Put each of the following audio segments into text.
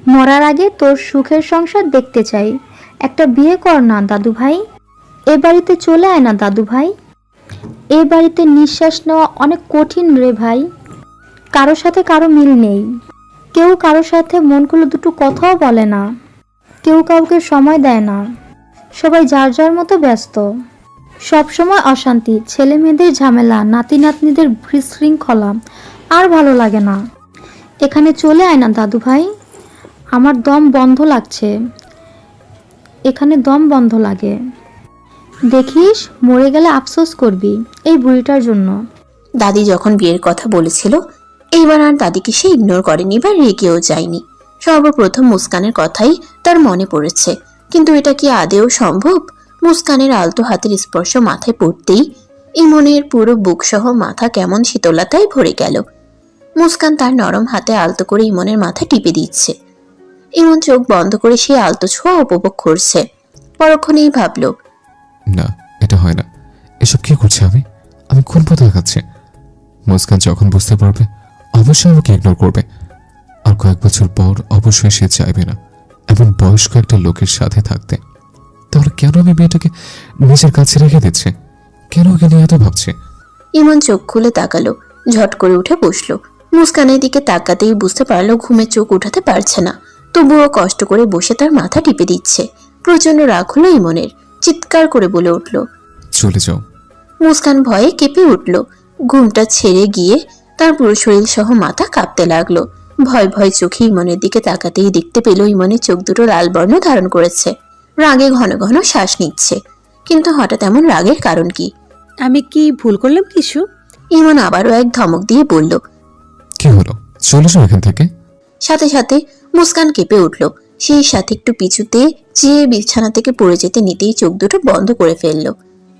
মরার আগে তোর সুখের সংসার দেখতে চাই। একটা বিয়ে কর না দাদু ভাই। এ বাড়িতে চলে আয় না দাদু ভাই। এ বাড়িতে নিঃশ্বাস নেওয়া অনেক কঠিন রে ভাই। কারো সাথে কারো মিল নেই। কেউ কারো সাথে মন খুলে দুটো কথাও বলে না। কেউ কাউকে সময় দেয় না। সবাই যার যার মতো ব্যস্ত। সব সময় অশান্তি, ছেলে মেয়েদের ঝামেলা, নাতি নাতনিদের বিশৃঙ্খলা। আর ভালো লাগে না। এখানে চলে আয় না দাদু ভাই। আমার দম বন্ধ লাগছে। এখানে দম বন্ধ লাগে। দেখিস, মরে গেলে আফসোস করবি এই বুড়িটার জন্য। দাদি যখন বিয়ের কথা বলেছিল, এইবার আর দাদিকে সে ইগনোর করেনি বা রেগেও যায়নি। সর্বপ্রথম মুস্কানের কথাই তার মনে পড়েছে। কিন্তু এটা কি আদেও সম্ভব? মুস্কানের আলতো হাতের স্পর্শ মাথায় পড়তেই ইমনের পুরো বুকসহ মাথা কেমন শীতলতায় ভরে গেল। মুস্কান তার নরম হাতে আলতো করে ইমনের মাথা টিপে দিচ্ছে। ইমন চোখ বন্ধ করে সেই আলতো ছোঁয়া উপভোগ করছে। পরক্ষণেই ভাবল, না, এটা হয় না। এসব কি করছে আমি? আমি কোন পথে দেখাচ্ছি? মুস্কান যখন বুঝতে পারবে, অবশ্যই আমাকে ইগনোর করবে। আর কয়েক বছর পর অবশ্যই সে চাইবে না এমন বয়স্ক একটা লোকের সাথে থাকতে। তাহলে কেন আমি মেয়েটাকে নিজের কাছে রেখে দিচ্ছে? কেন ওকে নিয়ে এত ভাবছে? ইমন চোখ খুলে তাকালো, ঝট করে উঠে বসলো। মুস্কানের দিকে তাকাতেই বুঝতে পারলো ঘুমে চোখ উঠাতে পারছে না, তবুও কষ্ট করে বসে তার মাথা টিপে দিচ্ছে। প্রচন্ড রাগ হলো ইমনের, চিৎকার করে বলে উঠল, চলে যাও। মুস্কান ভয়ে কেঁপে উঠল। ঘুমটা ছেড়ে গিয়ে তার পুরো শরীর সহ মাথা কাঁপতে লাগলো। ভয় ভয় চোখে ইমনের দিকে তাকাতেই দেখতে পেল ইমনের চোখ দুটো লাল বর্ণ ধারণ করেছে। রাগে ঘন ঘন শ্বাস নিচ্ছে। কিন্তু হঠাৎ এমন রাগের কারণ কি? আমি কি ভুল করলাম কিছু? ইমন আবারও এক ধমক দিয়ে বলল, কি হলো? চলে যাও এখান থেকে। সাথে সাথে মুস্কান কেঁপে উঠল। সেই সাথে একটু পিছুতে চেয়ে বিছানা থেকে পড়ে যেতে নিতেই চোখ দুটো বন্ধ করে ফেলল।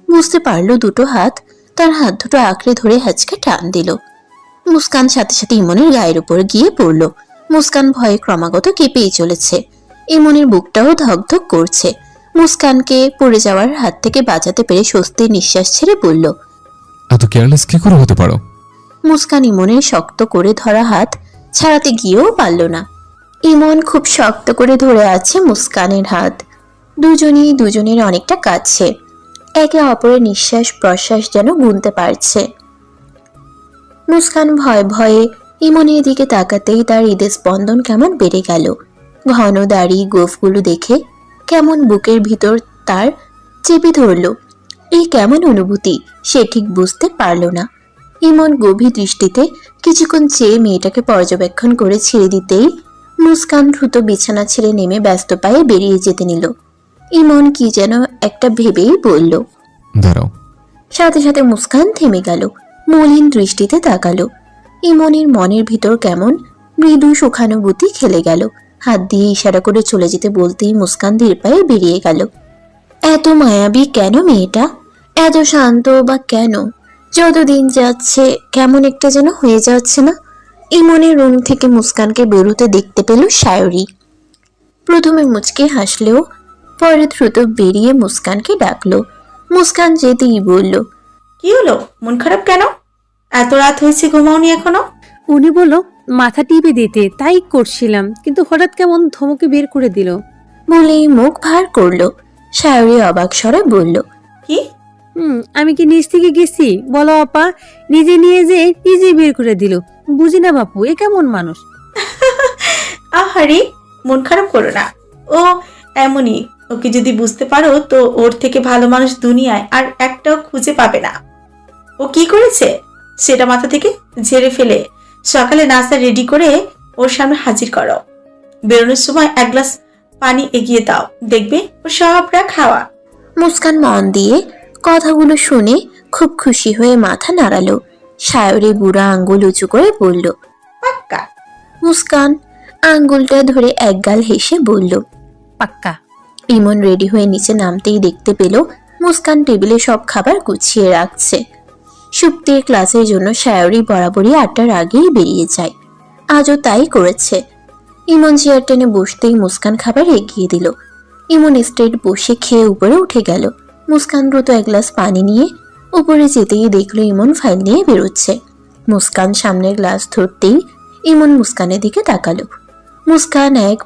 বুঝতে পারলো দুটো হাত তার হাত দুটো আঁকড়ে ধরে হ্যাচকে টান দিল। মুস্কান সাথে সাথে ইমনের গায়ের উপর গিয়ে পড়ল। মুস্কান ভয়ে ক্রমাগত কেঁপেই চলেছে। ইমনের বুকটাও ধকধক করছে। মুস্কানকে পড়ে যাওয়ার হাত থেকে বাঁচাতে পেরে স্বস্তির নিঃশ্বাস ছেড়ে বলল, এত কেয়ারলেস কি করে হতে পারো? মুস্কান ইমনের শক্ত করে ধরা হাত ছাড়াতে গিয়েও পারল না। ইমন খুব শক্ত করে ধরে আছে মুস্কানের হাত। দুজনই দুজনের অনেকটা কাছে, একে অপরের নিঃশ্বাস প্রশ্বাস যেন গুনতে পারছে। মুস্কান ভয়ে ভয়ে ইমনের দিকে তাকাতেই তার হৃদয় স্পন্দন কেমন বেড়ে গেল। ঘন দাড়ি গোফগুলো দেখে কেমন বুকের ভিতর তার চেপে ধরল। এই কেমন অনুভূতি সে ঠিক বুঝতে পারল না। ইমন গভীর দৃষ্টিতে কিছুক্ষণ চেয়ে মেয়েটাকে পর্যবেক্ষণ করে ছেড়ে দিতেই মুস্কান দ্রুত বিছানা ছেড়ে নেমে ব্যস্ত পায়ে বেরিয়ে যেতে নিল। ইমন কি যেন একটা ভেবেই বলল। দাঁড়াও। সাথে সাথে মুস্কান থেমে গেল, মলিন দৃষ্টিতে তাকালো। ইমনের মনের ভিতর কেমন মৃদু সুখানুভূতি খেলে গেল। হাত দিয়ে ইশারা করে চলে যেতে বলতেই মুস্কান ধীর পায়ে বেরিয়ে গেল। এত মায়াবী কেন মেয়েটা? এত শান্ত বা কেন? যতদিন যাচ্ছে কেমন একটা যেন হয়ে যাচ্ছে না? ইমনের রুম থেকে মুস্কানকে বেরোতে দেখতে পেল সায়রী। প্রথমে মুচকে হাসলেও পরে দ্রুত বেরিয়ে মুস্কানকে ডাকলো। মুস্কান যেতেই বলল, কি হলো? মন খারাপ কেন? এত রাত হয়েছে, ঘুমাওনি এখনো? উনি বলল মাথা টিপে দিতে, তাই করছিলাম, কিন্তু হঠাৎ কেমন ধমকে বের করে দিল। বলেই মুখ ভার করলো। সায়রী অবাক স্বরে বলল, কি? আমি কি নিজ থেকে গেছি? বলো আপা, নিজে নিয়ে যে নিজে বের করে দিল। বুঝি না বাপু, এ কেমন মানুষ? আহারে, মন খারাপ করো না। ও এমনই। ওকে যদি বুঝতে পারো তো ওর থেকে ভালো মানুষ দুনিয়ায় আর একটাও খুঁজে পাবে না। ও কি করেছে সেটা মাথা থেকে ঝেড়ে ফেলে সকালে নাস্তা রেডি করে ওর সামনে হাজির করো। বেরোনোর সময় এক গ্লাস পানি এগিয়ে দাও, দেখবে ও সবটা খাওয়া। মুস্কান মন দিয়ে কথাগুলো শুনে খুব খুশি হয়ে মাথা নাড়ালো। সায়রী বুড়া আঙ্গুল উঁচু করে বলল, পাক্কা। মুস্কান আঙ্গুলটা ধরে একগাল হেসে বলল, পাক্কা। ইমন রেডি হয়ে নিচে নামতেই দেখতে পেল মুস্কান টেবিলে সব খাবার গুছিয়ে রাখছে। সুপ্তির ক্লাসের জন্য সায়রী বরাবরই 8টার আগেই বেরিয়ে যায়। আজও তাই করেছে। ইমন চেয়ার টেনে বসতেই মুস্কান খাবার এগিয়ে দিল। ইমন স্ট্রেট বসে খেয়ে উপরে উঠে গেল। মুস্কান দ্রুত এক গ্লাস পানি নিয়ে উপরে যেতেই দেখলো ইমন ফাইল নিয়ে বেরোচ্ছে। মুস্কান সামনের গ্লাস ধরতেই ইমন মুস্কানের দিকে তাকালো। মুস্কান এক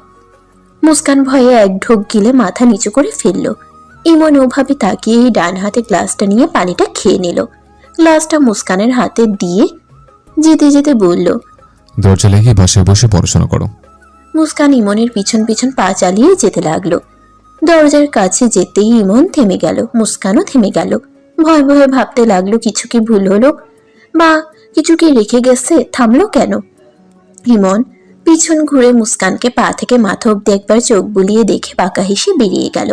মুস্কান ভয়ে এক ঢোক গিলে মাথা নিচু করে ফেলল। ইমন ওভাবে তাকিয়েই ডান হাতে গ্লাসটা নিয়ে পানিটা খেয়ে নিল। গ্লাসটা মুস্কানের হাতে দিয়ে যেতে যেতে বলল, দরজা লেগে বাসায় বসে পড়াশোনা করো। মুস্কান ইমনের পিছন পিছন পা চালিয়ে যেতে লাগলো। দরজার কাছে যেতেই ইমন থেমে গেল, মুস্কানও থেমে গেল। ভয় ভয়ে ভাবতে লাগলো কিছু কি ভুল হলো বা কিছু কি রেখে গেছে, থামলো কেন? ইমন পিছন ঘুরে মুস্কানকে পা থেকে মাথা অব্দি একবার চোখ বুলিয়ে দেখে বাঁকা হেসে বেরিয়ে গেল।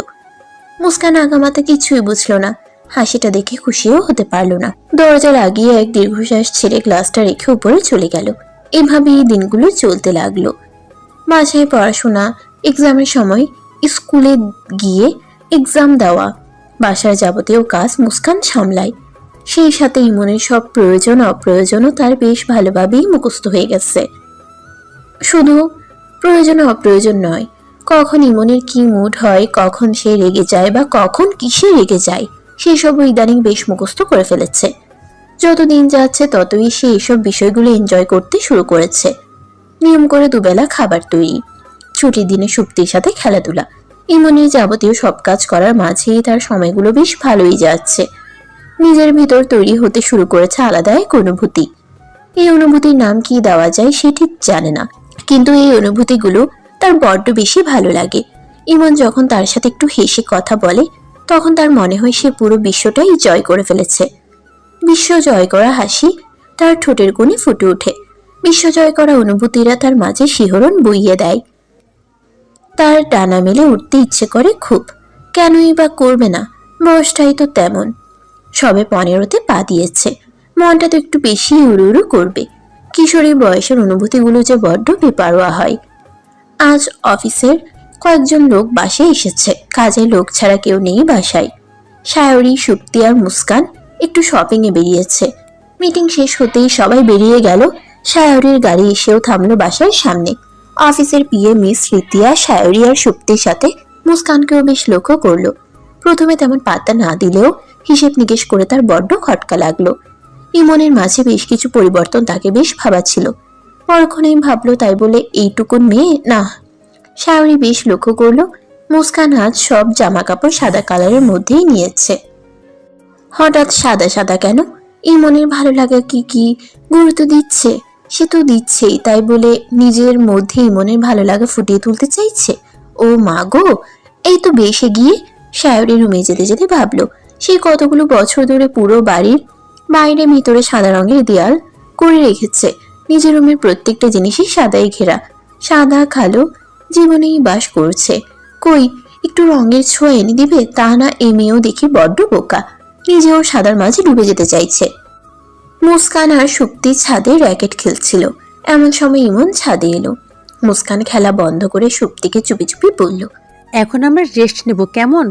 মুস্কান আগামাতা কিছুই বুঝলো না, হাসিটা দেখে খুশিও হতে পারলো না। দরজা লাগিয়ে এক দীর্ঘশ্বাস ছেড়ে গ্লাসটা রেখে উপরে চলে গেল। এভাবেই দিনগুলো চলতে লাগলো। বাসায় পড়াশোনা, এক্সামের সময় স্কুলে গিয়ে এক্সাম দেওয়া, বাসার যাবতীয় কাজ মুস্কান সামলায়। সেই সাথে ইমনের সব প্রয়োজন অপ্রয়োজনও তার বেশ ভালোভাবেই মুখস্থ হয়ে গেছে। শুধু প্রয়োজন অপ্রয়োজন নয়, কখন ইমনের কি মুড হয়, কখন সে রেগে যায় বা কখন কিসে রেগে যায়, সেসবও ইদানিং বেশ মুখস্থ করে ফেলেছে। যত দিন যাচ্ছে ততই সে এসব বিষয়গুলো এনজয় করতে শুরু করেছে। নিয়ম করে দুবেলা খাবার তৈরি, ছুটির দিনে সুপ্তির সাথে খেলাধুলা, ইমনের যাবতীয় সব কাজ করার মাঝেই তার সময়গুলো বেশ ভালোই যাচ্ছে। নিজের ভিতর তৈরি হতে শুরু করেছে আলাদা এক অনুভূতি। এই অনুভূতির নাম কি দেওয়া যায় সে ঠিক জানে না, কিন্তু এই অনুভূতিগুলো তার বড্ড বেশি ভালো লাগে। ইমন যখন তার সাথে একটু হেসে কথা বলে তখন তার মনে হয় সে পুরো বিশ্বটাই জয় করে ফেলেছে। বিশ্ব জয় করা হাসি তার ঠোঁটের কোণে ফুটে ওঠে। বিশ্ব জয় করা অনুভূতিরা তার মাঝে শিহরণ বইয়ে দেয়। তার ডানা মেলে উঠতে ইচ্ছে করে খুব, কেনই বা করবে না, বয়সটাই তো তেমন। সবে 15তে পা দিয়েছে, মনটা তো একটু বেশি উড়ু উড়ু করবে। কিশোরী বয়সের অনুভূতিগুলো যে বড্ড বেপারোয়া হয়। আজ অফিসের কয়েকজন লোক বাসায় এসেছে, কাজের লোক ছাড়া কেউ নেই বাসায়। সায়রী, সুপ্তি আর মুস্কান একটু শপিংয়ে বেরিয়েছে। মিটিং শেষ হতেই সবাই বেরিয়ে গেল। সায়রীর গাড়ি এসেও থামলো বাসার সামনে। অফিসের পিএ মিস রিতিয়া সায়রী আর সুপ্তির সাথে মুস্কানকেও বেশ লক্ষ্য করলো। প্রথমে তেমন পাত্তা না দিলেও হিসেব নিকেশ করে তার বড্ড খটকা লাগলো। ইমনের মাঝে বেশ কিছু পরিবর্তন তাকে বেশ ভাবাচ্ছিল। পরক্ষণেই ভাবলো তাই বলে এইটুকুন মেয়ে না। সায়রী বেশ লক্ষ্য করলো মুস্কান আজ সব জামা কাপড় সাদা কালারের মধ্যেই নিয়েছে। হঠাৎ সাদা সাদা কেন? ইমনের ভালো লাগা কি গুরুত্ব দিচ্ছে? সে তো দিচ্ছেই, তাই বলে নিজের মধ্যে ইমনের ভালো লাগা ফুটিয়ে তুলতে চাইছে। ও মা গো, এই তো বেশ এগিয়ে। সায়রী রুমে যেতে যেতে ভাবলো সে কতগুলো বছর ধরে পুরো বাড়ির বাইরে ভিতরে সাদা রঙের দেয়াল করে রেখেছে। নিজের রুমের প্রত্যেকটা জিনিসই সাদাই ঘেরা, সাদা কালো জীবনেই বাস করছে। কই একটু রঙের ছোঁয়া এনে দিবে? তা না, এ মেয়েও দেখি বড্ড বোকা, নিজেও সাদার মাঝে ডুবে যেতে চাইছে। মুস্কান আর সুপ্তি ছাদে র্যাকেট খেলছিল। এমন সময় ইমন ছাদে এলো। মুস্কান খেলা বন্ধ করে সুপ্তিকে চুপি চুপি বলল, এখন আমরা রেস্ট নেব কেমন?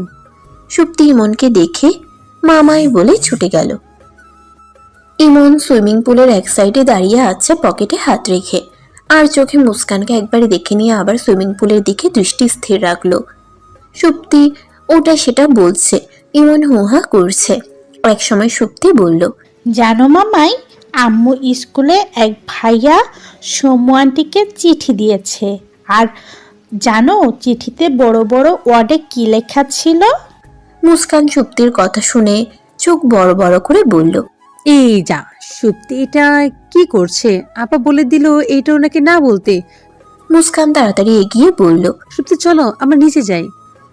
সুপ্তি ইমনকে দেখে মামাই বলে ছুটে গেল। ইমন সুইমিং পুলের এক সাইডে দাঁড়িয়ে আছে পকেটে হাত রেখে, আর চোখে মুস্কানকে একবারে দেখে নিয়ে আবার সুইমিং পুলের দিকে দৃষ্টি স্থির রাখলো। সুপ্তি ওটা সেটা বলছে, ইমন হুহা করছে। এক সময় সুপ্তি বলল, জানো মামাই, আম্মু স্কুলে এক ভাইয়া সৌম্য আন্টিকে চিঠি দিয়েছে। আর জানো চিঠিতে বড় বড় ওয়ার্ডে কি লেখা ছিল? মুস্কান সুপ্তির কথা শুনে চোখ বড় বড় করে বলল, এই যা, সত্যি এটা কি করছে? আপা বলে দিল এইটা ওনাকে না বলতে। মুস্কান তাড়াতাড়ি এগিয়ে বলল, সত্যি চলো আমরা নিচে যাই।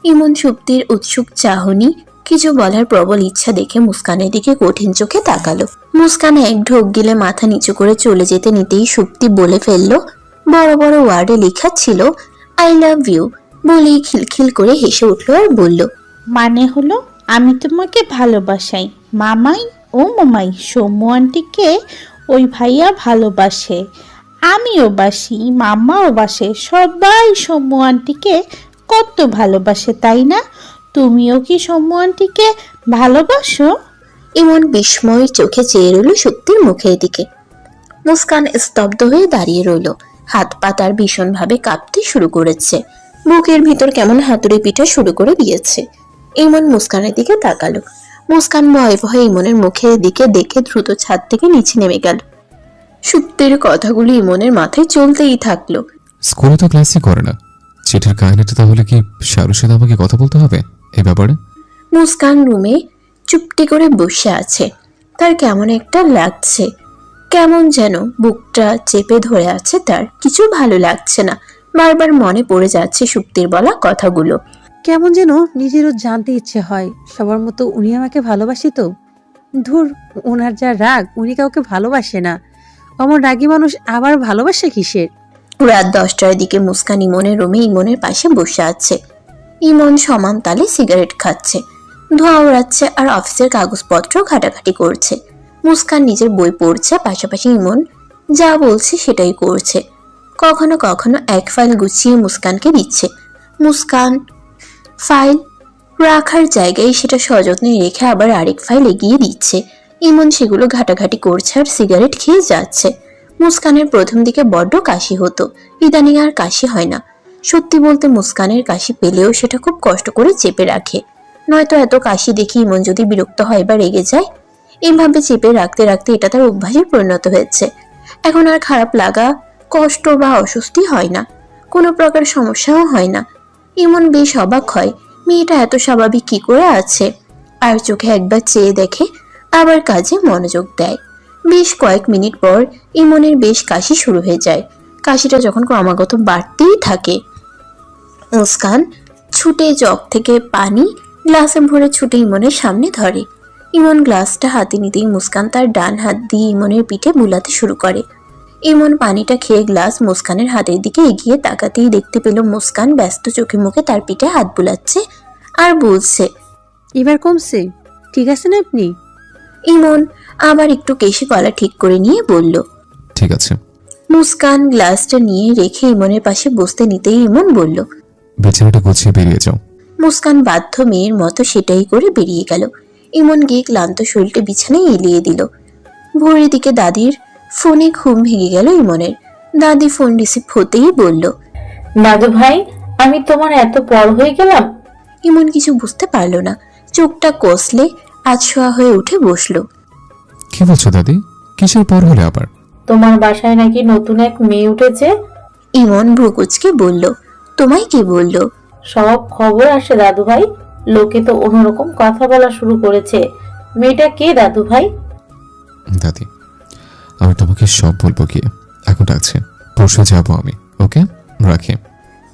ইমন সুপ্তির উৎসুক চাহনি, কিছু বলার প্রবল ইচ্ছা দেখে মুস্কানের দিকে কঠিন চোখে তাকালো। মুস্কান এক ঢোক গিলে মাথা নিচু করে চলে যেতে নিতেই সুপ্তি বলে ফেললো, বড় বড় ওয়ার্ডে লেখা ছিল আই লাভ ইউ। বলেই খিলখিল করে হেসে উঠলো আর বলল, মানে হলো আমি তোমাকে ভালোবাসাই মামাই। ও মামাই, সৌম্য আন্টিকে ওই ভাইয়া ভালোবাসে, আমিও বাসি, মামাও বাসে, সবাই সৌম্য আন্টিকে কত ভালোবাসে, তাই না? তুমিও কি সৌম্য আন্টিকে ভালোবাসো? ইমন বিস্ময় চোখে চেয়ে রইল সুপ্তির মুখের দিকে। মুস্কান স্তব্ধ হয়ে দাঁড়িয়ে রইল। হাত পা তার ভীষণভাবে কাঁপতে শুরু করেছে। বুকের ভিতর কেমন হাতুড়ে পিঠা শুরু করে দিয়েছে। ইমন মুস্কানের দিকে তাকালো। মুস্কান ভয়ে ভয়ে ইমনের মুখের দিকে দেখে দ্রুত ছাদ থেকে নিচে নেমে গেল। সুপ্তির কথাগুলি ইমনের মাথায় চলতেই থাকলো। স্কুলে তো ক্লাসই করে না, চিঠির কাহিনীটা তাহলে কি শাহরুর সাথে আমাকে কথা বলতে হবে এই ব্যাপারে? মুস্কান রুমে চুপটি করে বসে আছে। তার কেমন একটা লাগছে, কেমন যেন বুকটা চেপে ধরে আছে, তার কিছু ভালো লাগছে না। বারবার মনে পড়ে যাচ্ছে সুপ্তির বলা কথাগুলো। কেমন যেন নিজেরও জানতে ইচ্ছে হয়, সবার মতো উনি আমাকে ভালোবাসি তো? ধুর, ওনার যা রাগ, উনি কাউকে ভালোবাসে না। অমন রাগী মানুষ আবার ভালোবাসে কিসের? রাত 10টার দিকে মুস্কান ইমনের রুমে ইমনের পাশে বসে আছে। ইমন সমান তালে সিগারেট খাচ্ছে, ধোঁয়া ওড়াচ্ছে আর অফিসের কাগজপত্র ঘাটাঘাটি করছে। মুস্কান নিজের বই পড়ছে, পাশাপাশি ইমন যা বলছে সেটাই করছে। কখনো কখনো এক ফাইল গুছিয়ে মুস্কানকে দিচ্ছে। মুস্কান ফাইল রাখার জায়গায় সেটা সযত্নে রেখে আবার আরেক ফাইল এগিয়ে দিচ্ছে। ইমন সেগুলো ঘাটাঘাটি করছে আর সিগারেট খেয়ে যাচ্ছে। মুস্কানের প্রথম দিকে বড্ড কাশি হতো, ইদানিং আর কাশি হয় না। সত্যি বলতে মুস্কানের কাশি পেলেও সেটা খুব কষ্ট করে চেপে রাখে, নয়তো এত কাশি দেখে ইমন যদি বিরক্ত হয় বা রেগে যায়। এইভাবে চেপে রাখতে রাখতে এটা তার অভ্যাসে পরিণত হয়েছে। এখন আর খারাপ লাগা, কষ্ট বা অস্বস্তি হয় না, কোনো প্রকার সমস্যাও হয় না। ইমন বেশ অবাক হয়, মেয়েটা এত স্বাভাবিক কি করে আছে। আর চোখে একবার চেয়ে দেখে, আবার কাজে মনোযোগ দেয়। বেশ কয়েক মিনিট পর ইমনের বেশ কাশি শুরু হয়ে যায়। কাশিটা যখন ক্রমাগত বাড়তেই থাকে, মুস্কান ছুটে জগ থেকে পানি গ্লাসে ভরে ছুটে ইমনের সামনে ধরে। ইমন গ্লাসটা হাতে নিতেই মুস্কান তার ডান হাত দিয়ে ইমনের পিঠে বুলাতে শুরু করে। ইমন পানিটা খেয়ে গ্লাস মুস্কানের হাতের দিকে এগিয়ে তাকাতেই দেখতে পেল মুস্কান ব্যস্ত চোখে মুখে তার পিঠে হাত বুলাচ্ছে আর বলছে, এবার কমছে? ঠিক আছেন আপনি? ইমন আবার একটু কেশে গলা ঠিক করে নিয়ে বলল, ঠিক আছে। মুস্কান গ্লাসটা নিয়ে রেখে ইমনের পাশে বসতে নিতেই ইমন বলল, বিছানাটা গুছিয়ে বেরিয়ে যাও। মুস্কান বাধ্য মেয়ের মতো সেটাই করে বেরিয়ে গেল। ইমন গিয়ে ক্লান্ত শরীরটা বিছানায় এলিয়ে দিল। ভোরের দিকে দাদির ফোনে ঘুম ভেঙে গেল ইমনের। দাদি ফোন রিসিভ হতেই বলল, দাদু ভাই, আমি তোমার এত পর হয়ে গেলাম। ইমন কিছু বুঝতে পারল না, চোখটা কষলে আধশোয়া হয়ে উঠে বসলো। কি বলছো দাদি? কিসের পর হলে আবার? তোমার বাসায় নাকি নতুন এক মেয়ে উঠেছে। ইমন ভ্রুকুচকে বলল, তোমায় কে বলল? সব খবর আসে দাদু ভাই, লোকে তো অন্যরকম কথা বলা শুরু করেছে। মেয়েটা কে দাদু ভাই? দাদি, আমি তোমাকে সব বলবো গিয়ে, এখন ডাকছে, পরশু যাবো আমি। ওকে, রাখি।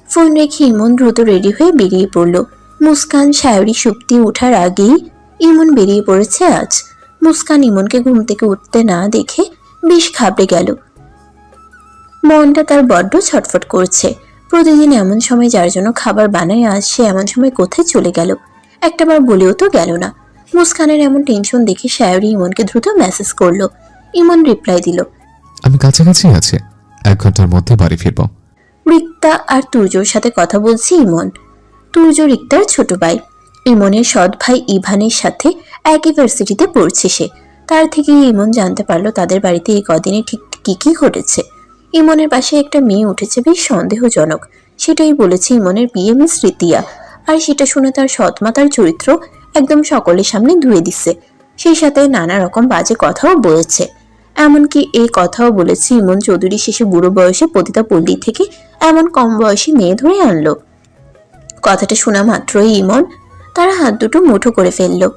ফোন রেখে ইমন দ্রুত রেডি হয়ে বেরিয়ে পড়ল। মুস্কান শায়রি সুপ্তি ওঠার আগেই ইমন বেরিয়ে পড়েছে আজ। মুস্কান ইমনকে ঘুম থেকে উঠতে না দেখে বেশ ঘাবড়ে গেল। মনটা তার বড্ড ছটফট করছে। প্রতিদিন এমন সময় যার জন্য খাবার বানায়, আজ সে এমন সময় কোথায় চলে গেল? একটাবার বলেও তো গেল না। মুস্কানের এমন টেনশন দেখে শায়রি ইমনকে দ্রুত মেসেজ করলো। ইমন রিপ্লাই দিল, আমি কাছাকাছি আছি, 1 ঘন্টার মধ্যে বাড়ি ফিরবো। রিক্তা আর তুর্যর সাথে কথা বলছি ইমন। তুর্য রিক্তার ছোট ভাই। ইমনের সৎ ভাই ইভানের সাথে এক ইউনিভার্সিটিতে পড়ছে সে। তার থেকে ইমন জানতে পারলো তাদের বাড়িতে এই কদিনে ঠিক কি কি ঘটেছে। ইমনের পাশে একটা মেয়ে উঠেছে, বেশ সন্দেহজনক। সেটাই বলেছে ইমনের বিয়ে মিস রিতিয়া। আর সেটা শুনে তার সৎমা তার চরিত্র একদম সকলের সামনে ধুয়ে দিচ্ছে। সেই সাথে নানা রকম বাজে কথাও বলেছে। এমনকি এই কথাও বলেছে ইমন চৌধুরী শেষে বুড়ো বয়সে পতিতা পল্লী থেকে এমন কম বয়সী মেয়ে ধরে আনলো। কথাটা শোনা মাত্রই ইমন তার হাত দুটো মুঠো করে ফেললো।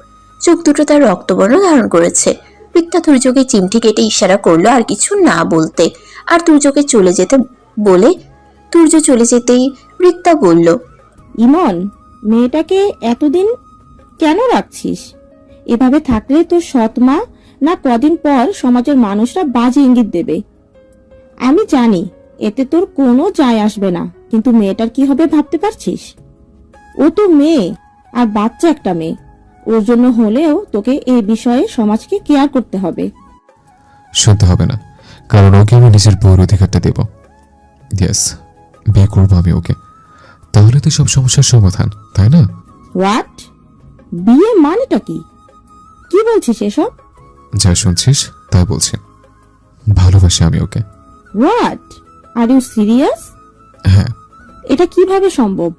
চোখ দুটো তার রক্তবর্ণ ধারণ করেছে। রিক্তা তুর্যকে চিমটি কেটে ইশারা করলো আর কিছু না বলতে, আর তুর্যকে চলে যেতে বলে তুর্য চলে যেতেই রিক্তা বলল, ইমন, মেয়েটাকে এতদিন কেন রাখছিস? এভাবে থাকলে তোর সৎ মা না কদিন পর সমাজের মানুষরা বাজে ইঙ্গিত দেবে। আমি জানি এতে তোর কোনো যায় আসবে না, কিন্তু মেয়েটার কি হবে ভাবতে পারছিস? ও তো মেয়ে, আর বাচ্চা একটা মেয়ে। ওর জন্য হলেও তোকে এই বিষয়ে সমাজকে কেয়ার করতে হবে। শুনতে হবে না, কারণ ওকে আমি নিজের বউর অধিকারটা দেব। ইয়েস, বিয়ে করবো আমি ওকে, তাহলে তো সব সমস্যার সমাধান, তাই না? হোয়াট? বিয়ে মানেটা কি? কি বলছিস এসব? যা শুনছিস তাই বলছি, ভালোবাসি আমি ওকে। হোয়াট? Are you serious? হ্যাঁ। এটা কিভাবে সম্ভব?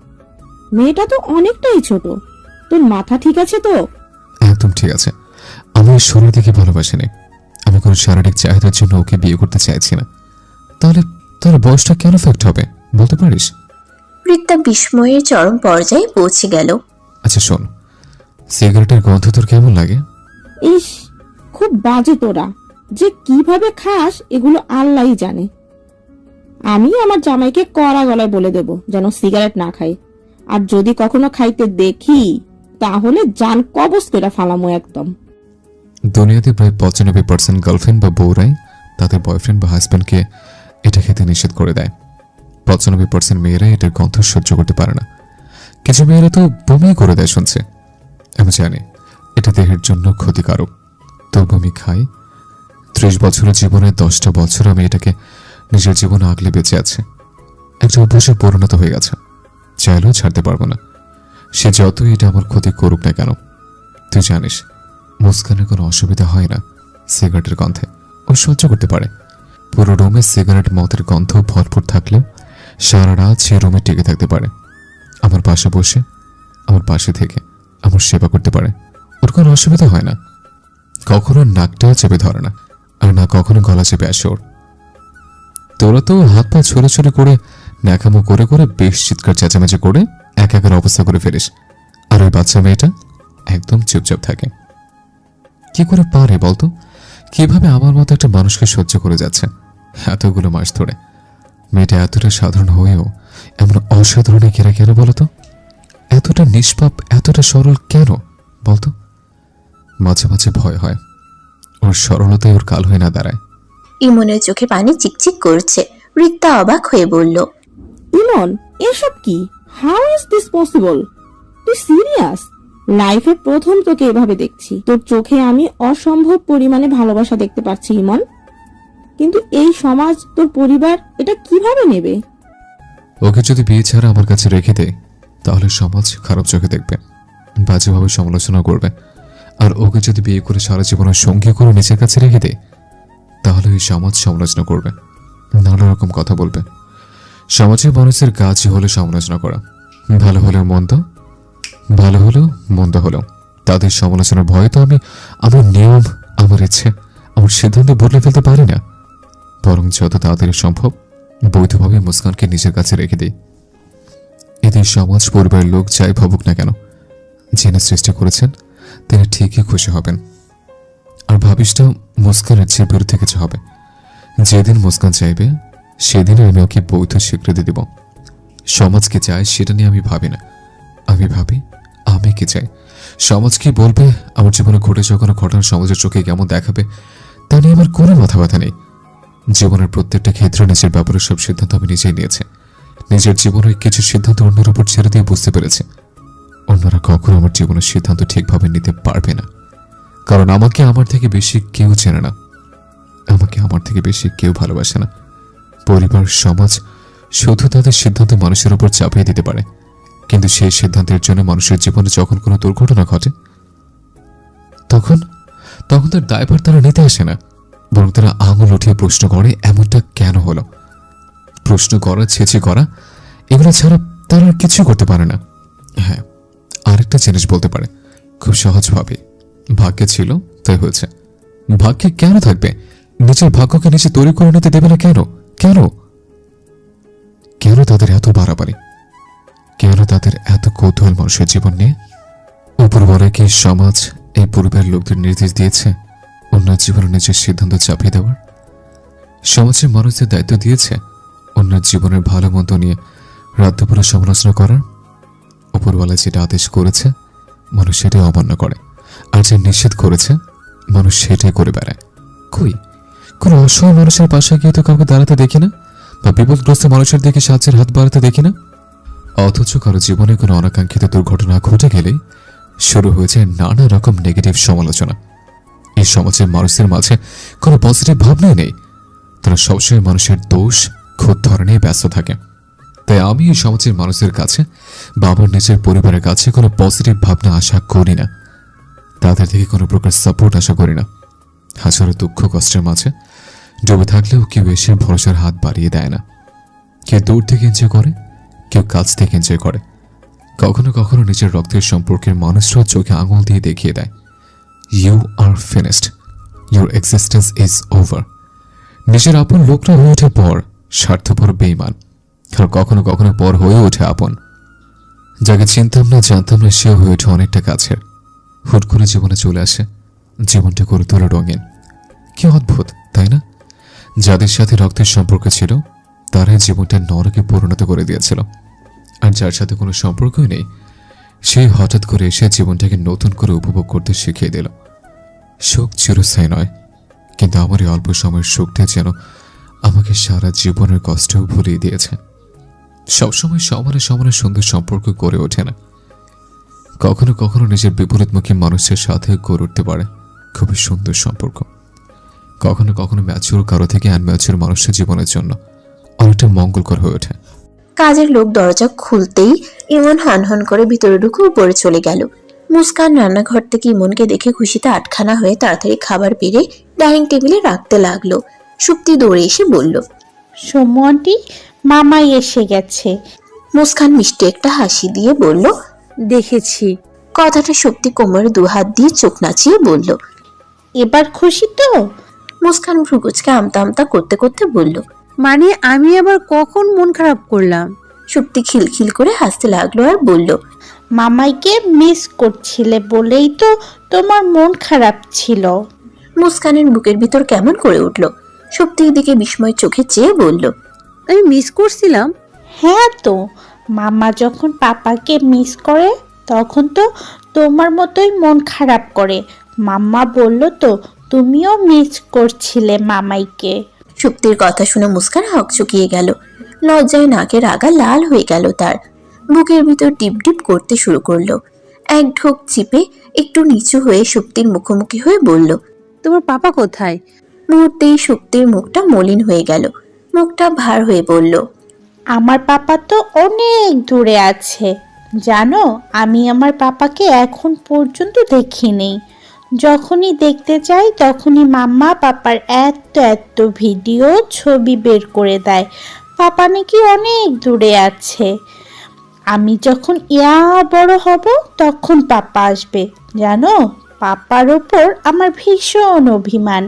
মেয়েটা তো অনেকটাই ছোট। তোর মাথা ঠিক আছে তো? একদম ঠিক আছে। আমি ওর শরীর দেখে ভালোবাসি না, আমি কোনো শারীরিক চাহিদার জন্য ওকে বিয়ে করতে চাইছি না। তাহলে তাহলে বয়সটা কেন ফ্যাক্ট হবে বলতে পারিস? রিক্তা বিস্ময়ের চরম পর্যায়ে পৌঁছে গেল। আচ্ছা শোন, সিগারেটের গন্ধ তোর কেমন লাগে? ইস, খুব বাজে তোরা, যে কিভাবে খাস এগুলো আল্লাহই জানে। আমি আমার জামাইকে কড়া গলায় বলে দেব যেন সিগারেট না খায়, আর যদি কখনো খাইতে দেখি তাহলে জান কবজ করে ফালামো একদম। দুনিয়াতে প্রায় 95% গার্লফ্রেন্ড বা বউরাই তাদের বয়ফ্রেন্ড বা হাজব্যান্ডকে এটা খেতে নিষেধ করে দেয়। 95% মেয়েরা এটার গন্ধ সহ্য করতে পারে না। কিছু মেয়েরা তো বমি করে দেয় শুনছে। আমি জানি এটা দেহের জন্য ক্ষতিকারক, তবু আমি খাই। 30 বছরের জীবনে 10টা বছর আমি এটাকে নিজের জীবনে আগলে বেঁচে আছে। একটা অভ্যাসে পরিণত হয়ে গেছে, চাইলেও ছাড়তে পারবো না, সে যতই এটা আমার ক্ষতি করুক না কেন। তুই জানিস মুস্কানের কোনো অসুবিধা হয় না সিগারেটের গন্ধে, ও সহ্য করতে পারে। পুরো রুমে সিগারেট মদের গন্ধ ভরপুর থাকলে সারা রাত সে রুমে টিকে থাকতে পারে। আমার পাশে বসে, আমার পাশে থেকে আমার সেবা করতে পারে, ওর কোনো অসুবিধা হয় না। কখনো নাকটাও চেপে ধরে না, আর না কখনো গলা চেপে আসে ওর। তোরা তো হাত পা ছড়ে করে ন্যাকামো করে করে বেশ চিৎকার চেঁচামেচি করে একাকার অবস্থা করে ফেলিস, আর ওই বাচ্চা মেয়েটা একদম চুপচাপ থাকে। কি করে পারে বলতো? কিভাবে আমার মতো একটা মানুষকে সহ্য করে যাচ্ছে এতগুলো মাস ধরে? মেয়েটা এতটা সাধারণ হয়েও এমন অসাধারণে ঘেরা কেন বলতো? এতটা নিষ্পাপ, এতটা সরল কেন বলতো? মাঝে মাঝে ভয় হয় ওর সরলতায় ওর কাল হয়ে না দাঁড়ায়। ইমনের চোখে পানি চিকচিক করছে। রিক্তা অবাক হয়ে বলল, ইমন, এসব কি? How is this possible? তুই সিরিয়াস? লাইফে প্রথম তোকে এভাবে দেখছি। তোর চোখে আমি অসম্ভব পরিমাণে ভালোবাসা দেখতে পাচ্ছি ইমন, কিন্তু এই সমাজ, তোর পরিবার এটা কিভাবে নেবে? ওকে যদি বিয়ে ছাড়া আমার কাছে রেখে দেয় তাহলে সমাজ খারাপ চোখে দেখবে, বাজেভাবে সমালোচনা করবে। আর ওকে যদি বিয়ে করে সারা জীবনের সঙ্গী করে নিজের কাছে রেখে দেয় তাহলে ওই সমাজ সমালোচনা করবে, নানা রকম কথা বলবে। সমাজের মানুষের কাজই হলো সমালোচনা করা, ভালো হলেও মন্দ, ভালো হলেও মন্দ হলেও। তাদের সমালোচনার ভয়ে তো আমি আমার নিয়ম, আমার ইচ্ছে, আমার সিদ্ধান্ত বদলে ফেলতে পারি না। বরং যত তাড়াতাড়ি সম্ভব বৈধভাবে মুস্কানকে নিজের কাছে রেখে দিই। এদের সমাজ পরিবারের লোক যাই ভাবুক না কেন, যিনি সৃষ্টি করেছেন তিনি ঠিকই খুশি হবেন। আর ভাবিসটা মুস্কানের যে বিরুদ্ধে কিছু হবে। যেদিন মুস্কান চাইবে সেদিনই আমি ওকে বৈধ স্বীকৃতি দেব। সমাজ কি চায় সেটা নিয়ে আমি ভাবি না, আমি ভাবি আমি কি চাই। সমাজ কি বলবে, আমার জীবনে ঘটে যাওয়া কোনো ঘটনা সমাজের চোখে কেমন দেখাবে তা নিয়ে আমার কোনো মাথা ব্যথা নেই। জীবনের প্রত্যেকটা ক্ষেত্রে নিজের ব্যাপারে সব সিদ্ধান্ত আমি নিজেই নিয়েছি। নিজের জীবনের কিছু সিদ্ধান্ত অন্যের উপর ছেড়ে দিয়ে বুঝতে পেরেছি অন্যরা কখনো আমার জীবনের সিদ্ধান্ত ঠিকভাবে নিতে পারবে না। কারণ আমাকে আমার থেকে বেশি কেউ চেনে না, আমাকে আমার থেকে বেশি কেউ ভালোবাসে না। পরিবার, সমাজ শুধু তাদের সিদ্ধান্ত মানুষের উপর চাপিয়ে দিতে পারে, কিন্তু সেই সিদ্ধান্তের জন্য মানুষের জীবনে যখন কোনো দুর্ঘটনা ঘটে তখন তখন তার দায়ভার তারা নিতে আসে না, বরং তারা আঙুল উঠিয়ে প্রশ্ন করে এমনটা কেন হলো। প্রশ্ন করা, ছেঁচে করা, এগুলো ছাড়া তারা আর কিছু করতে পারে না। হ্যাঁ, আরেকটা জিনিস বলতে পারে খুব সহজভাবে, ভাগ্যে ছিল তাই হয়েছে। ভাগ্যে কেন থাকবে? নিজের ভাগ্যকে নিজে তৈরি করে নিতে দেবে না কেন? কেন কেন তাদের এত বাড়াবাড়ি? কেন তাদের এত কৌতূহল মানুষের জীবন নিয়ে? উপরওয়ালা কি সমাজ এই পরিবারের লোকদের নির্দেশ দিয়েছে অন্য জীবনে নিজের সিদ্ধান্ত চাপিয়ে দেওয়ার? সমাজের মানুষদের দায়িত্ব দিয়েছে অন্য জীবনের ভালো মন্দ নিয়ে রাত দুপুরে সমালোচনা করার? উপরওয়ালা যেটা আদেশ করেছে মানুষ সেটাই অমান্য করে, আর যে নিষেধ করেছে মানুষ সেটাই করে বেড়ায়। কই কোনো অসহায় মানুষের পাশে গিয়ে তো কাউকে দাঁড়াতে দেখি না, বা বিপদগ্রস্ত মানুষের দিকে সাহায্যের হাত বাড়াতে দেখি না। অথচ কারো জীবনে কোনো অনাকাঙ্ক্ষিত দুর্ঘটনা ঘটে গেলেই শুরু হয়েছে নানা রকম নেগেটিভ সমালোচনা। এই সমাজের মানুষদের মাঝে কোনো পজিটিভ ভাবনাই নেই, তারা সবসময় মানুষের দোষ খোঁজ ধরা নিয়ে ব্যস্ত থাকে। তাই আমি এই সমাজের মানুষদের কাছে বা আমার নিজের পরিবারের কাছে কোনো পজিটিভ ভাবনা আশা করি না, তাদের থেকে কোনো প্রকার সাপোর্ট আশা করি না। হাজারো দুঃখ কষ্টের মাঝে ডুবে থাকলেও কেউ এসে ভরসার হাত বাড়িয়ে দেয় না। কেউ দূর থেকে এনজয় করে, কেউ কাছ থেকে এনজয় করে। কখনো কখনো নিজের রক্তের সম্পর্কের মানুষরাও চোখে আঙুল দিয়ে দেখিয়ে দেয়, you are finished, your existence is over. নিজের আপন লোকরা হয়ে ওঠে পর স্বার্থপর বেঈমান, আর কখনো কখনো পর হয়ে ওঠে আপন। যাকে চিনতাম না জানতাম না সেও হয়ে ওঠে অনেকটা কাছের। হুট করে জীবনে চলে আসে, জীবনটা করে তোলা রঙিন। কি অদ্ভুত তাই না? যাদের সাথে রক্তের সম্পর্ক ছিল তারাই জীবনটা নরকে পরিণত করে দিয়েছিল, আর যার সাথে কোনো সম্পর্কই নেই সেই হঠাৎ করে এসে জীবনটাকে নতুন করে উপভোগ করতে শিখিয়ে দিল। সুখ চিরস্থায়ী নয়, কিন্তু আমার এই অল্প সময়ের সুখটা যেন আমাকে সারা জীবনের কষ্টও ভুলিয়ে দিয়েছে। সবসময় সমানে সমানে সুন্দর সম্পর্ক গড়ে ওঠে না, কখনো কখনো নিজের বিপরীতমুখী মানুষের সাথে গড়ে উঠতে পারে খুবই সুন্দর সম্পর্ক। কখনো কখনো ম্যাচিউর কারো থেকে আনম্যাচিউর মানুষের জীবনের জন্য অনেকটা মঙ্গলকর হয়ে ওঠে। কাজের লোক দরজা খুলতেই ইমন হন করে ভিতরে ঢুকে উপরে চলে গেল। মুস্কান রান্নাঘর থেকে ইমনকে দেখে খুশিতে আটখানা হয়ে তাড়াতাড়ি খাবার বেড়ে ডাইনিং টেবিলে রাখতে লাগলো। সুপ্তি দৌড়ে এসে বলল। সৌম্য আন্টি, মামাই এসে গেছে। মুস্কান মিষ্টি একটা হাসি দিয়ে বলল। দেখেছি। কথাটা সুপ্তি কোমরে দুহাত দিয়ে চোখ নাচিয়ে বলল। এবার খুশি তো? মুস্কান ভ্রুকুচকে আমতা আমতা করতে করতে বলল। মানে আমি আবার কখন মন খারাপ করলাম? সুপ্তি খিলখিল করে হাসতে লাগলো আর বলল। মামাইকে মিস করছিলে বলেই তো তোমার মন খারাপ ছিল। মুস্কানের বুকের ভিতর কেমন করে উঠল। সুপ্তির দিকে বিস্ময় চোখে চেয়ে বলল। আমি মিস করছিলাম? হ্যাঁ তো, মামা যখন পাপাকে মিস করে তখন তো তোমার মতোই মন খারাপ করে। মাম্মা বলল তো তুমিও মিস করছিলে মামাইকে। সুপ্তির কথা শুনে মুস্কান হকচকিয়ে গেল। লজ্জায় নাকের আগা লাল হয়ে গেল তার। বুকের ভিতর ডিপ ডিপ করতে শুরু করলো। এক ঢোক চিপে একটু নিচু হয়ে সুপ্তির মুখোমুখি হয়ে বলল। তোমার পাপা কোথায়? মুহূর্তেই সুপ্তির মুখটা মলিন হয়ে গেল, মুখটা ভার হয়ে বলল। আমার পাপা তো অনেক দূরে আছে জানো। আমি আমার পাপাকে এখন পর্যন্ত দেখিনি। যখনই দেখতে চাই তখনই মাম্মা পাপার এত এত ভিডিও ছবি বের করে দেয়। পাপা নাকি অনেক দূরে আছে। আমি যখন বড় হব তখন পাপা আসবে জানো। পাপার ওপর আমার ভীষণ অভিমান।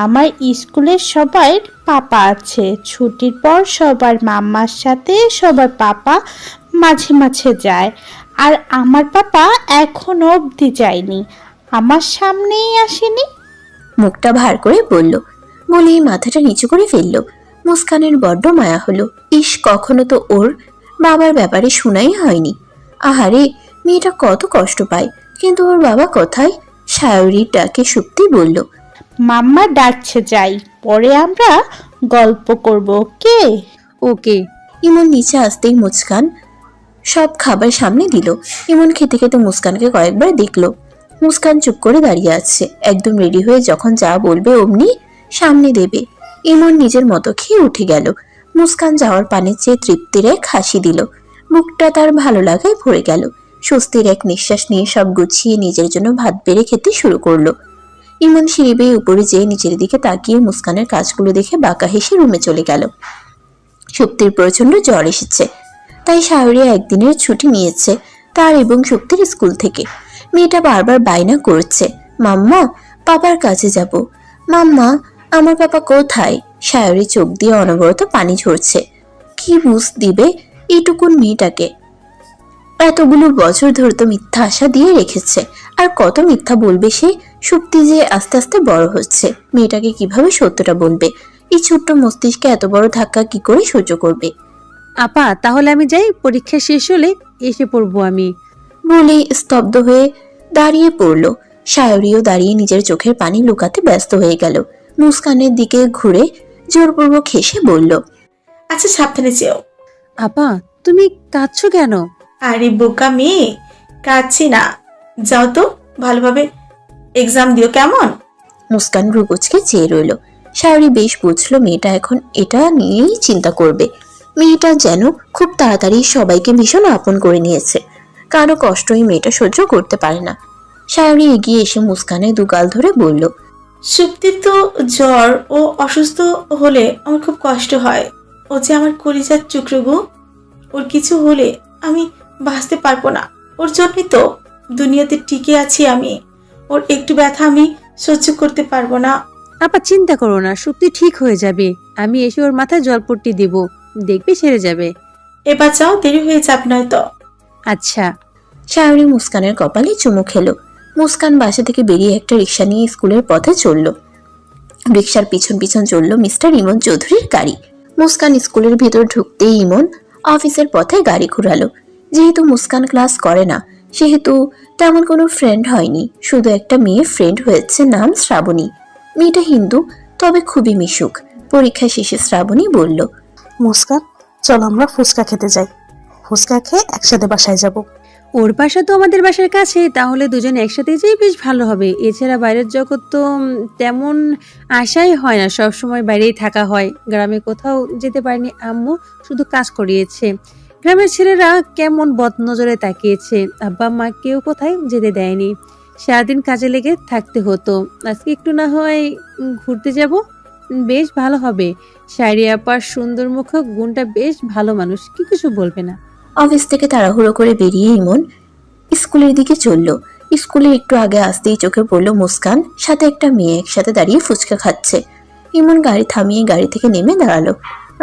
আমার স্কুলের সবাই পাপা আছে। ছুটির পর সবার মাম্মার সাথে সবার পাপা মাঝে মাঝে যায়, আর আমার পাপা এখনো অবধি যায়নি, আমার সামনেই আসেনি। মুখটা ভার করে বলল, বলেই মাথাটা নিচু করে ফেলল। মুস্কানের বড্ড মায়া হলো। ইস, কখনো তো ওর বাবার ব্যাপারে শোনাই হয়নি। আহারে, মেয়েটা কত কষ্ট পায়। কিন্তু ওর বাবা কোথায়? সায়রীর ডাকে সুপ্তি বলল। মাম্মা ডাকছে, যাই, পরে আমরা গল্প করব। কে? ওকে। ইমন নিচে আসতেই মুস্কান সব খাবার সামনে দিল। ইমন খেতে খেতে মুস্কানকে কয়েকবার দেখলো। মুস্কান চুপ করে দাঁড়িয়ে আছে, একদম রেডি হয়ে যখন যা বলবে অমনি সামনে দেবে। ইমন নিজের মতো খেয়ে উঠে গেল। মুস্কান যাওয়ার পানে চেয়ে তৃপ্তির এক হাসি দিল। মুখটা তার ভালো লাগায় ভরে গেল। স্বস্তির এক নিঃশ্বাস নিয়ে সব গুছিয়ে নিজের জন্য ভাত বেড়ে খেতে শুরু করলো। ইমন সিঁড়ি বেয়ে উপরে যেয়ে নিচের দিকে তাকিয়ে মুস্কানের কাজগুলো দেখে বাঁকা হেসে রুমে চলে গেল। সুপ্তির প্রচন্ড জ্বর এসেছে, তাই সায়রী একদিনের ছুটি নিয়েছে তার এবং সুপ্তির স্কুল থেকে। মেয়েটা বারবার বায়না করছে, মাম্মা পাপার কাছে যাব, মাম্মা আমার পাপা কোথায়। সায়রী চোখ দিয়ে অনবরত পানি ঝরছে। কি বুঝ দিবে এইটুকুন মেয়েটাকে? এতগুলো বছর ধরে তো মিথ্যা আশা দিয়ে রেখেছে, আর কত মিথ্যা বলবে সে। সুপ্তি যে আস্তে আস্তে বড় হচ্ছে, মেয়েটাকে কিভাবে সত্যটা বলবে? এই ছোট্ট মস্তিষ্কে এত বড় ধাক্কা কি করে সহ্য করবে? আপা, তাহলে আমি যাই, পরীক্ষা শেষ হলে এসে পড়বো আমি। বলেই স্তব্ধ হয়ে দাঁড়িয়ে পড়ল। সায়রীও দাঁড়িয়ে নিজের চোখের পানি লুকাতে ব্যস্ত হয়ে গেল। মুস্কানের দিকে ঘুরে জোরপূর্বক হেসে বলল। আচ্ছা, সাবধানে যেও। আপা, তুমি কাঁদছো কেন? আরে বোকা মেয়ে, কাঁদছি না। যাও তো, ভালোভাবে এক্সাম দিও, কেমন? মুস্কান ভ্রুকুচকে চেয়ে রইল। সায়রী বেশ বুঝলো মেয়েটা এখন এটা নিয়েই চিন্তা করবে। মেয়েটা যেন খুব তাড়াতাড়ি সবাইকে ভীষণ আপন করে নিয়েছে। কারো কষ্টই মেয়েটা সহ্য করতে পারে না। সায়রী এগিয়ে এসে মুস্কানের দুগাল ধরে বলল। সুপ্তির তো জ্বর, ও অসুস্থ হলে আমার খুব কষ্ট হয়। ও যে আমার কলিজার টুকরো গো। ওর কিছু হলে আমি বাঁচতে পারবো না। ওর জন্যই তো দুনিয়াতে টিকে আছি আমি। ওর একটু ব্যথা আমি সহ্য করতে পারবো না। আপা চিন্তা করো না, সুপ্তি ঠিক হয়ে যাবে। আমি এসে ওর মাথায় জলপট্টি দেব। দেখবি সেরে যাবে। এবার যাও, দেরি হয়ে যাবে নয়তো। আচ্ছা। সায়নী মুস্কানের কপালে চুমু খেলো। মুস্কান বাসা থেকে বেরিয়ে একটা রিক্সা নিয়ে স্কুলের পথে চলল। রিক্সার পিছন পিছন চলল মিস্টার ইমন চৌধুরীর গাড়ি। মুস্কান স্কুলের ভিতর ঢুকতেই ইমন অফিসের পথে গাড়ি ঘুরালো। যেহেতু মুস্কান ক্লাস করে না, সেহেতু তেমন কোনো ফ্রেন্ড হয়নি, শুধু একটা মেয়ে ফ্রেন্ড হয়েছে, নাম শ্রাবণী। মেয়েটা হিন্দু, তবে খুবই মিশুক। পরীক্ষা শেষে শ্রাবণী বলল, মুস্কান, চল আমরা ফুচকা খেতে যাই। ফুচকা খেয়ে একসাথে বাসায় যাব। ওর বাসা তো আমাদের বাসার কাছে, তাহলে দুজন একসাথে যাই, বেশ ভালো হবে। এছাড়া বাইরের জগৎ তো তেমন আশাই হয় না, সব সময় বাইরেই থাকা হয়। গ্রামে কোথাও যেতে পারিনি, আম্মু শুধু কাজ করিয়েছে। গ্রামের ছেলেরা কেমন বদনজরে তাকিয়েছে, আব্বা মা কেউ কোথায় যেতে দেয়নি। সারাদিন কাজে লেগে থাকতে হতো। আজকে একটু না হয় ঘুরতে যাব, বেশ ভালো হবে। শায়রি আপার সুন্দর মুখ, গুণটা বেশ ভালো, মানুষ কি কিছু বলবে না। অফিস থেকে তাড়াহুড়ো করে বেরিয়ে ইমন স্কুলের দিকে চলল। স্কুলে একটু আগে আসতেই চোখে পড়লো মুস্কান সাথে একটা মেয়ে একসাথে দাঁড়িয়ে ফুচকা খাচ্ছে। ইমন গাড়ি থামিয়ে গাড়ি থেকে নেমে দাঁড়ালো।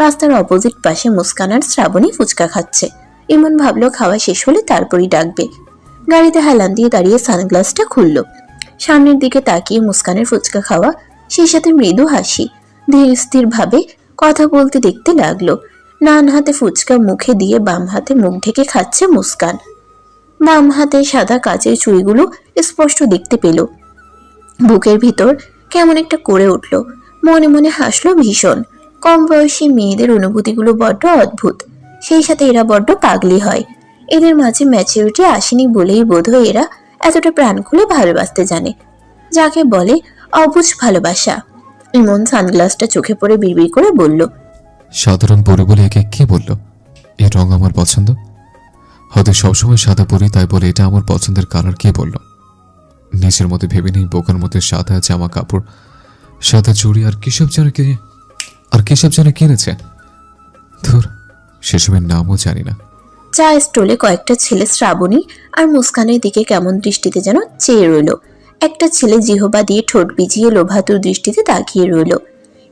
রাস্তার অপোজিট পাশে মুস্কান আর শ্রাবণী ফুচকা খাচ্ছে। ইমন ভাবলো খাওয়া শেষ হলে তারপরই ডাকবে। গাড়িতে হেলান দিয়ে দাঁড়িয়ে সানগ্লাসটা খুললো। সামনের দিকে তাকিয়ে মুস্কানের ফুচকা খাওয়া, সেই সাথে মৃদু হাসি। ধীর স্থির ভাবে কথা বলতে দেখতে লাগলো। ডান হাতে ফুচকা মুখে দিয়ে বাম হাতে মুখ ঢেকে খাচ্ছে মুস্কান। বাম হাতে সাদা কাচের চুড়িগুলো স্পষ্ট দেখতে পেল। বুকের ভিতর কেমন একটা করে উঠল, মনে মনে হাসলো ভীষণ। কম বয়সী মেয়েদের অনুভূতিগুলো বড্ড অদ্ভুত, সেই সাথে এরা বড্ড পাগলি হয়। এদের মাঝে ম্যাচুরিটি আসেনি বলেই বোধহয় এরা এতটা প্রাণ খুলে ভালোবাসতে জানে, যাকে বলে অবুঝ ভালোবাসা। ইমন সানগ্লাসটা চোখে পড়ে বিড়বিড় করে বলল, সাধারণ পরে বলে একে কে বলল এই রং আমার পছন্দ? হয়তো সবসময় সাদা পরি, তাই বলে এটা আমার পছন্দের কালার কে বলল? নিজের মধ্যে ভেবে নেই বোকার মধ্যে সাদা জামা কাপড়, সাদা চুড়ি আর কিসব যেন কিনেছে। ধুর, সেসবের নামও জানি না। চা স্টলে কয়েকটা ছেলে শ্রাবণী আর মুস্কানের দিকে কেমন দৃষ্টিতে যেন চেয়ে রইল। একটা ছেলে জিহবা দিয়ে ঠোঁট ভিজিয়ে লোভাতুর দৃষ্টিতে তাকিয়ে রইল।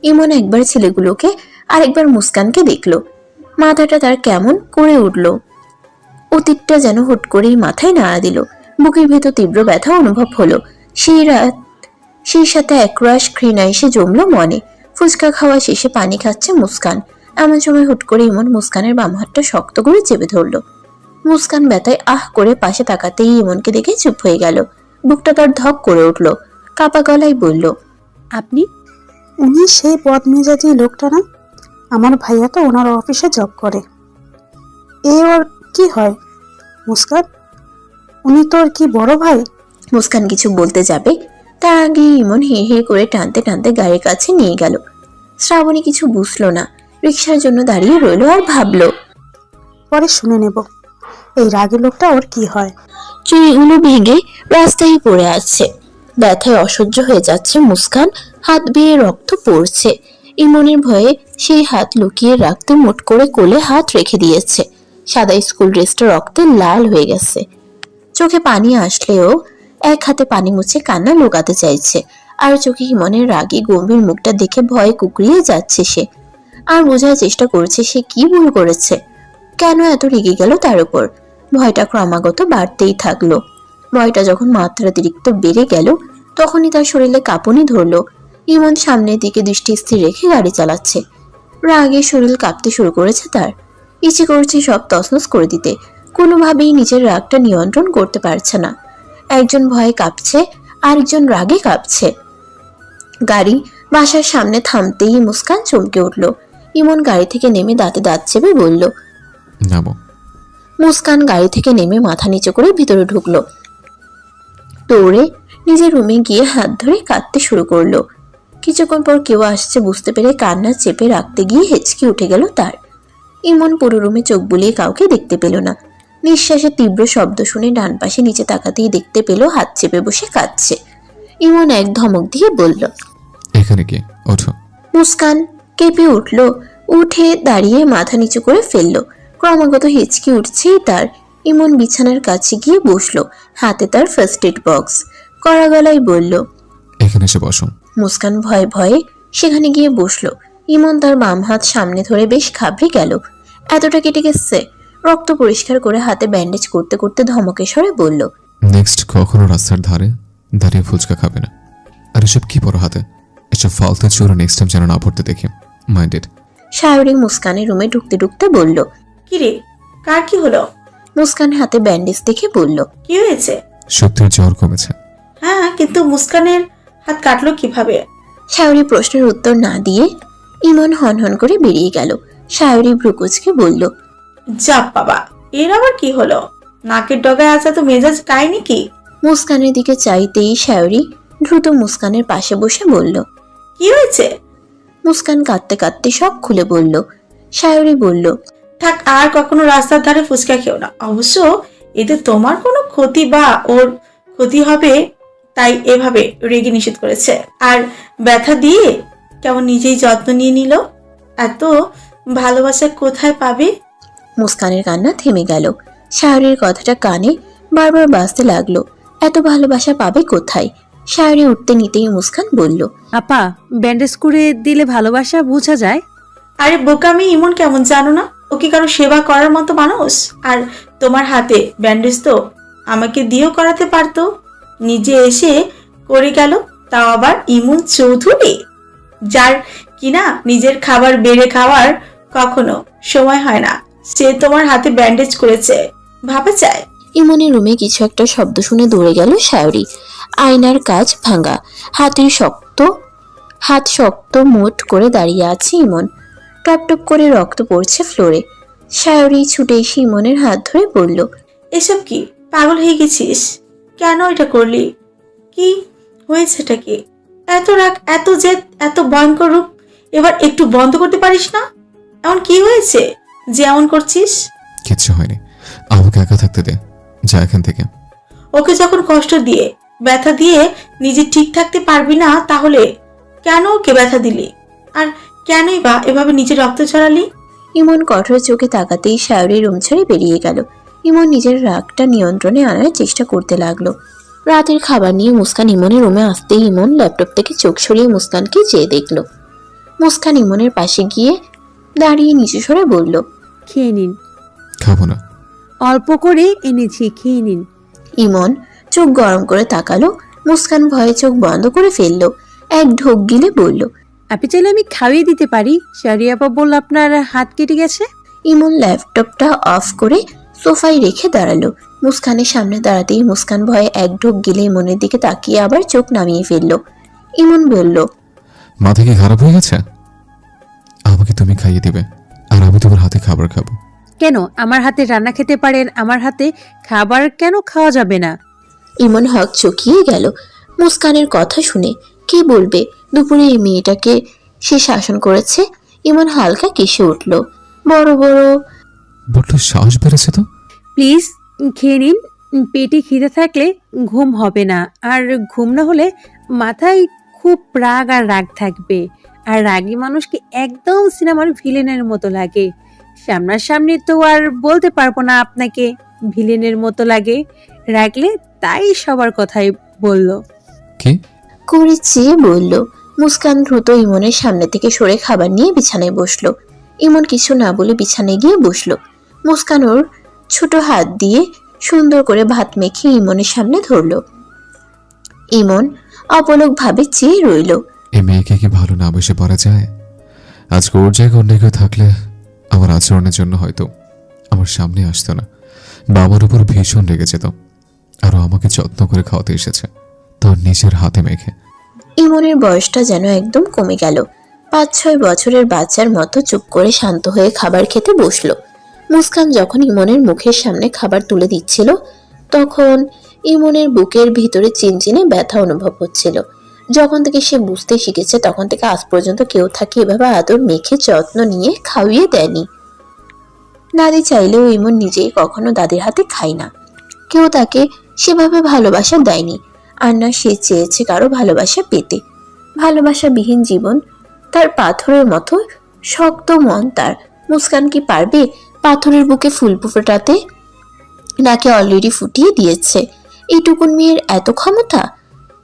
ইমন একবার ছেলেগুলোকে আরেকবার মুস্কানকে দেখলো। মাথাটা তার কেমন করে উঠল। অতীতটা যেন হুট করেই মাথায় নাড়া দিল। বুকের ভেতর তীব্র ব্যথা অনুভব হলো। সেই সাথে একরাশ ঘৃণা এসে জমলো মনে। ফুচকা খাওয়া শেষে পানি খাচ্ছে মুস্কান। এমন সময় হুট করে ইমন মুস্কানের বাম হাতটা শক্ত করে চেপে ধরলো। মুস্কান ব্যথায় আহ করে পাশে তাকাতেই ইমনকে দেখে চুপ হয়ে গেল। বুকটা তার ধক করে উঠল। কাপা গলায় বলল, আপনি? উনি সেই বদমেজাজি লোকটা না? আমার ভাইয়া তো ওনার অফিসে জব করে। এ ওর কি হয় মুস্কান? উনি তোর কি বড় ভাই? মুস্কান কিছু বলতে যাবে, তার আগে ইমন হে হে করে টানতে টানতে গাড়ির কাছে নিয়ে গেল। শ্রাবণী কিছু বুঝলো না, রিক্সার জন্য দাঁড়িয়ে রইলো আর ভাবলো, পরে শুনে নেব এই রাগী লোকটা ওর কি হয়। চুড়িগুলো ভেঙে রাস্তায় পড়ে আছে। ব্যথায় অসহ্য হয়ে যাচ্ছে মুস্কান, হাত বেয়ে রক্ত পড়ছে। ইমনের ভয়ে সেই হাত লুকিয়ে রাখতে মুট করে কোলে হাত রেখে দিয়েছে। সাদা স্কুল ড্রেসটা রক্তে লাল হয়ে গেছে। চোখে পানি আসলেও এক হাতে পানি মুছে কান্না লুকাতে চাইছে, আর চোখে ইমনের রাগী গম্ভীর মুখটা দেখে ভয়ে কুকড়িয়ে যাচ্ছে সে। আর বোঝার চেষ্টা করছে সে কি ভুল করেছে, কেন এত রেগে গেল তার উপর। ভয়টা ক্রমাগত বাড়তেই থাকলো। ভয়টা যখন মাত্রাতিরিক্ত বেড়ে গেল, তখনই তার শরীরে কাঁপুনি ধরলো। ইমন সামনের দিকে দৃষ্টি স্থির রেখে গাড়ি চালাচ্ছে। রাগে শরীর কাঁপতে শুরু করেছে তার। ইচ্ছে করছে সব তছনছ করে দিতে, কোনোভাবেই নিজের রাগটা নিয়ন্ত্রণ করতে পারছে না। একজন ভয়ে কাঁপছে, আরেকজন রাগে কাঁপছে। গাড়ি বাসার সামনে থামতেই মুস্কান চমকে উঠল। ইমন গাড়ি থেকে নেমে দাঁতে দাঁত চেপে বলল, নামো। মুস্কান গাড়ি থেকে নেমে মাথা নিচু করে ভিতরে ঢুকলো। দৌড়ে নিজের রুমে গিয়ে হাত ধরে কাঁদতে শুরু করলো। কিছুক্ষণ পর কেউ আসছে বুঝতে পেরে কান্না চেপে রাখতে গিয়ে হেঁচকি উঠে গেল তার। ইমন পুরো রুমে চোখ বুলিয়ে কাউকে দেখতে পেল না। নিঃশ্বাসের তীব্র শব্দ শুনে ডান পাশে নিচে তাকাতেই দেখতে পেল হাত চেপে বসে কাঁদছে। ইমন এক ধমক দিয়ে বলল, এখানে কি? ওঠো। মুস্কান কেঁপে উঠল, উঠে দাঁড়িয়ে মাথা নিচু করে ফেললো। ক্রমাগত হেঁচকি উঠছেই তার। ইমন বিছানার কাছে গিয়ে বসলো, হাতে তার ফার্স্ট এড বক্স। কড়া গলায় বলল, এখানে এসে বসো। মুস্কান ভয়ে ভয়ে সেখানে গিয়ে বসলো। ইমন তার বাম হাত সামনে ধরে বেশ ঘাবড়ে গেল। এতটা কেটে গেছে? রক্ত পরিষ্কার করে হাতে ব্যান্ডেজ করতে করতে ধমকে স্বরে বলল, নেক্সট কখনো রাস্তার ধারে দাঁড়িয়ে ফুচকা খাবে না। আর এসব কি পরো হাতে? এসব ফালতু চোর নেক্সট টাইম যেন না পড়তে দেখি। মাইন্ডেড। সায়রী মুস্কানের রুমে ঢুকতে ঢুকতে বলল। কিরে, কার কি হলো? মুস্কান হাতে ব্যান্ডেজ দেখে বলল, কি হয়েছে? সত্যির জ্বর কমেছে। হ্যাঁ, কিন্তু মুস্কানের হাত কাটলো কিভাবে? সায়রী প্রশ্নের উত্তর না দিয়ে ইমন হনহন করে বেরিয়ে গেল। সায়রী ভ্রুকুচকে বলল, যাপ বাবা, এর আবার কি হলো? নাকের ডগায় আছে তো মেজাজ কাহিনী কি? মুস্কানের দিকে চাইতেই সায়রী দ্রুত মুস্কানের পাশে বসে বলল। কি হয়েছে? মুস্কান কাঁদতে কাঁদতে সব খুলে বলল। সায়রী বলল, থাক, আর কখনো রাস্তার ধারে ফুচকা খেও না। অবশ্য এতে তোমার কোনো ক্ষতি বা ওর ক্ষতি হবে, তাই এভাবে রেগে নিষেধ করেছে। আর ব্যথা দিয়ে কেমন নিজেই যত্ন নিয়ে নিল। এত ভালোবাসা কোথায় পাবে? মুস্কানের কান্না থেমে গেল। সায়রীর কথাটা কানে বারবার বাজতে লাগলো। এত ভালোবাসা পাবে কোথায়? সায়রী উঠতে নিতেই মুস্কান বলল, আপা, ব্যান্ডেজ করে দিলে ভালোবাসা বোঝা যায়? আরে বোকামি, ইমন কেমন জানো না? ও কি কারো সেবা করার মতো মানুষ? আর তোমার হাতে ব্যান্ডেজ তো আমাকে দিয়েও করাতে পারতো। নিজে এসে করে গেল, তাও আবার ইমন চৌধুরী, যার কিনা নিজের খাবার বেড়ে খাওয়ার কখনো সময় হয় না, সে তোমার হাতে ব্যান্ডেজ করেছে। ভাবা যায়? ইমনের রুমে কিছু একটা শব্দ শুনে দৌড়ে গেল সায়রী। আয়নার কাজ ভাঙা, হাত শক্ত মুঠ করে দাঁড়িয়ে আছে ইমন। টপ টপ করে রক্ত পড়ছে ফ্লোরে। সায়রী ছুটে এসে ইমনের হাত ধরে বলল, এসব কি? পাগল হয়ে গেছিস? কেন এটা করলি? কি হয়েছেটা কি? এত রাগ, এত জেদ, এত ভয়ঙ্কর রূপ এবার একটু বন্ধ করতে পারিস না? এমন কি হয়েছে যে এমন করছিস? কিচ্ছু হয়নি, আমাকে একা থাকতে দে, যা এখান থেকে। ওকে যখন কষ্ট দিয়ে ব্যথা দিয়ে নিজে ঠিক থাকতে পারবি না, তাহলে কেন ওকে ব্যথা দিলি? আর কেনই বা এভাবে নিজে রক্ত ছড়ালি? ইমন কঠোর চোখে তাকাতেই সায়রী রুম ছেড়ে বেরিয়ে গেল। ইমন নিজের রাগটা নিয়ন্ত্রণে আনার চেষ্টা করতে লাগলো। রাতের খাবার নিয়ে মুস্কান ইমনের রুমে আসতেই ইমন ল্যাপটপ থেকে চোখ সরিয়ে মুস্কানকে চেয়ে দেখল। মুস্কান ইমনের পাশে গিয়ে দাঁড়িয়ে নিচু স্বরে বলল, খেয়ে নিন, খাবো না। অল্প করে এনেছি, খেয়ে নিন। ইমন চোখ গরম করে তাকালো। মুস্কান ভয়ে চোখ বন্ধ করে ফেললো। এক ঢোক গিলে বলল, আপনি চাইলে আমি খাইয়ে দিতে পারি। শারি আপা বলল আপনার হাত কেটে গেছে। ইমন ল্যাপটপটা অফ করে সোফায় রেখে দাঁড়ালো। মুস্কানের সামনে দাঁড়াতেই মুস্কান ভয়ে এক ঢোক গিলে ইমনের দিকে তাকিয়ে আবার চোখ নামিয়ে ফেললো। ইমন বলল, মাথা কি খারাপ হয়ে গেছে? আমাকে তুমি খাইয়ে দিবে আর আমি তোমার হাতে খাবার খাবো। কেন? আমার হাতে রান্না খেতে পারেন, আমার হাতে খাবার কেন খাওয়া যাবে না? ইমন হক চকিয়ে গেল মুস্কানের কথা শুনে। কে বলবে দুপুরে এই মেয়েটাকে সে শাসন করেছে? ইমন হালকা কেসে উঠল। বড় বড় বড্ড সাহস বেড়েছে তো। প্লিজ খেয়ে নিন। পেটে খিদে থাকলে ঘুম হবে না, আর ঘুম না হলে মাথায় খুব রাগ আর রাগ থাকবে। আর রাগী মানুষকে একদম সিনেমার ভিলেনের মতো লাগে। সামনাসামনি তো আর বলতে পারবো না আপনাকে ভিলেনের মতো লাগে। রাগলে তাই সবার কথাই বলল। কি করে চেয়ে বলল। মুস্কান দ্রুত ইমনের সামনে থেকে সরে খাবার নিয়ে বিছানায় বসলো। ইমন কিছু না বলে বিছানায় গিয়ে বসলো। মুস্কান ওর ছোট হাত দিয়ে সুন্দর করে ভাত মেখে ইমনের সামনে ধরলো। ইমন অপলক ভাবে চেয়ে রইল। এই মেয়েকে কি ভালো না বসে পড়া যায়? আজকে ওর জায়গায় অন্য কেউ থাকলে আমার আচরণের জন্য হয়তো আমার সামনে আসতো না, বা আমার উপর ভীষণ রেগে যেত। আরও আমাকে যত্ন করে খাওয়াতে এসেছে, তার নিজের হাতে মেখে। ইমনের বয়সটা যেন একদম কমে গেল। 5-6 বছরের বাচ্চার মতো চুপ করে শান্ত হয়ে খাবার খেতে বসলো। মুস্কান যখন ইমনের মুখের সামনে খাবার তুলে দিচ্ছিল, তখন ইমনের বুকের ভিতরে চিনচিনে ব্যথা অনুভব হচ্ছিল। যখন থেকে সে বুঝতে শিখেছে তখন থেকে আজ পর্যন্ত কেউ তাকে এভাবে আদর মেখে যত্ন নিয়ে খাইয়ে দেয়নি। দাদি চাইলেও ইমন নিজেই কখনো দাদির হাতে খায় না। কেউ তাকে সেভাবে ভালোবাসা দেয়নি, আর না সে চেয়েছে কারো ভালোবাসা পেতে। ভালোবাসাবিহীন জীবন তার পাথরের মতো শক্ত মন তার। মুস্কান কি পারবে পাথরের বুকে ফুল ফোটাতে? নাকি অলরেডি ফুটিয়ে দিয়েছে? এইটুকুন মেয়ের এত ক্ষমতা?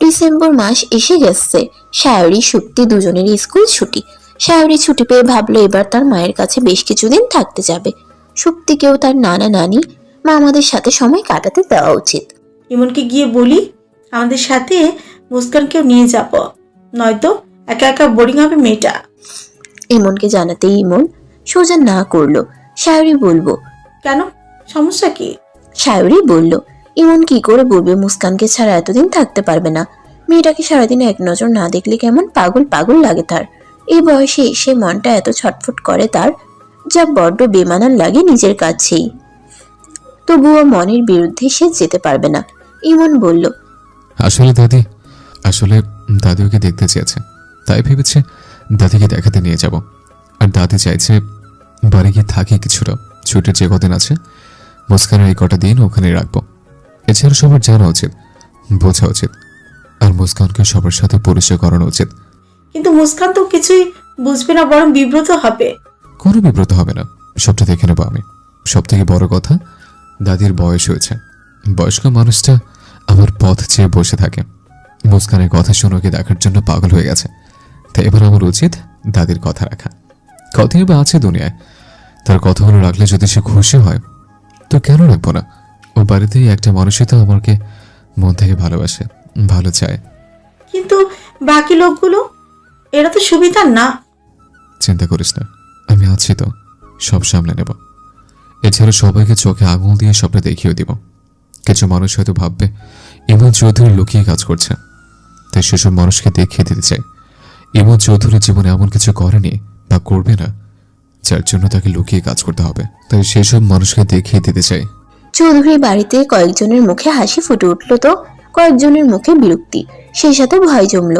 ডিসেম্বর মাস এসে গেছে। সায়রী সুপ্তি দুজনেরই স্কুল ছুটি। শায়রি ছুটি পেয়ে ভাবলো এবার তার মায়ের কাছে বেশ কিছুদিন থাকতে যাবে। সুপ্তিকেও তার নানা নানি মামাদের সাথে সময় কাটাতে দেওয়া উচিত। ইমনকে গিয়ে বলি আমাদের সাথে মুস্কানকেও নিয়ে যাব, নয়তো একা একা বোরিং হবে মেয়েটা। ইমনকে জানাতেই ইমন সোজা না করলো। শায়রি বলবো। কেন, সমস্যা কি? শায়রি বলল, ইমন কি করে বলবে মুস্কানকে ছাড়া এতদিন থাকতে পারবে না। মেয়েটাকে সারাদিন এক নজর না দেখলে কেমন পাগল পাগল লাগে তার। এই বয়সে এসে মনটা এত ছটফট করে তার, যা বড্ড বেমানান লাগে নিজের কাছেই। তবুও মনের বিরুদ্ধে সে যেতে পারবে না। ইমন বলল, আসলে দাদি ওকে দেখতে চেয়েছে, তাই ভেবেছে দাদিকে দেখাতে নিয়ে যাব। আর দাদি চাইছে বাড়ি গিয়ে থাকি কিছুটা, ছুটির যে কদিন আছে মুস্কানের এই কটা দিন ওখানে রাখবো। এছাড়া সবার জানা উচিত, বোঝা উচিত, আর মুস্কানকে সবার সাথে পরিচয় করানো উচিত। কিন্তু মুস্কান তো কিছুই বুঝবে না, বরং বিব্রত হবে। কোনো বিব্রত হবে না, সবটা দেখে নেবো আমি। সব থেকে বড় কথা, দাদির বয়স হয়েছে। বয়স্ক মানুষটা আমার পথ চেয়ে বসে থাকে। মুস্কানের কথা শুনে ওকে দেখার জন্য পাগল হয়ে গেছে। তাই এবার আমার উচিত দাদির কথা রাখা। কথাই বা আছে দুনিয়ায়, তার কথাগুলো রাখলে যদি সে খুশি হয় তো কেন রাখবো না? ও বাড়িতেই একটা মানুষই তো আমাকে মন থেকে ভালোবাসে, ভালো চায়। কিন্তু বাকি লোকগুলো, এরা তো সুবিধার না। চিন্তা করিস না, আমি আছি তো, সব সামলে নেব। এছাড়া সবাইকে চোখে আঙুল দিয়ে সবটা দেখিয়ে দিব। কিছু মানুষ হয়তো ভাববে ইমন চৌধুরী লুকিয়ে কাজ করছে, তাই সেসব মানুষকে দেখিয়ে দিতে চাই ইমন চৌধুরী জীবনে এমন কিছু করেনি বা করবে না যার জন্য তাকে লুকিয়ে কাজ করতে হবে। তাই সেসব মানুষকে দেখিয়ে দিতে চাই। চৌধুরী বাড়িতে কয়েকজনের মুখে হাসি ফুটে উঠল তো কয়েকজনের মুখে বিরক্তি, সেই সাথে ভয় জমল।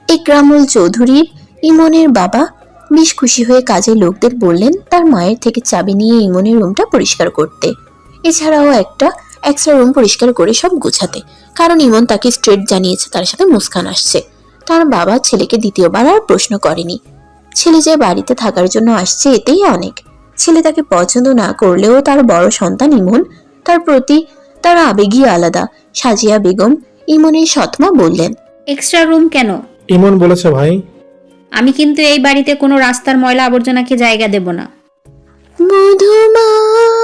ইকরামুল চৌধুরীর ইমনের বাবা বেশ খুশি হয়ে কাজের লোকদের বললেন তার মায়ের থেকে চাবি নিয়ে ইমনের রুমটা পরিষ্কার করতে, এছাড়াও একটা এক্সট্রা রুম পরিষ্কার করে সব গোছাতে, কারণ ইমন তাকে স্ট্রেট জানিয়েছে তার সাথে মুস্কান আসছে। তার বাবা ছেলেকে দ্বিতীয়বার আর প্রশ্ন করেনি। ছেলে যে বাড়িতে থাকার জন্য আসছে এতেই অনেক। ছেলে তাকে পছন্দ না করলেও তার বড় সন্তান ইমন, তার প্রতি তার আবেগই আলাদা। সাজিয়া বেগম ইমনের সৎমা বললেন, এক্সট্রা রুম কেন? ইমন বলেছে ভাই। আমি কিন্তু এই বাড়িতে কোনো রাস্তার ময়লা আবর্জনাকে জায়গা দেব না। মধুমালতী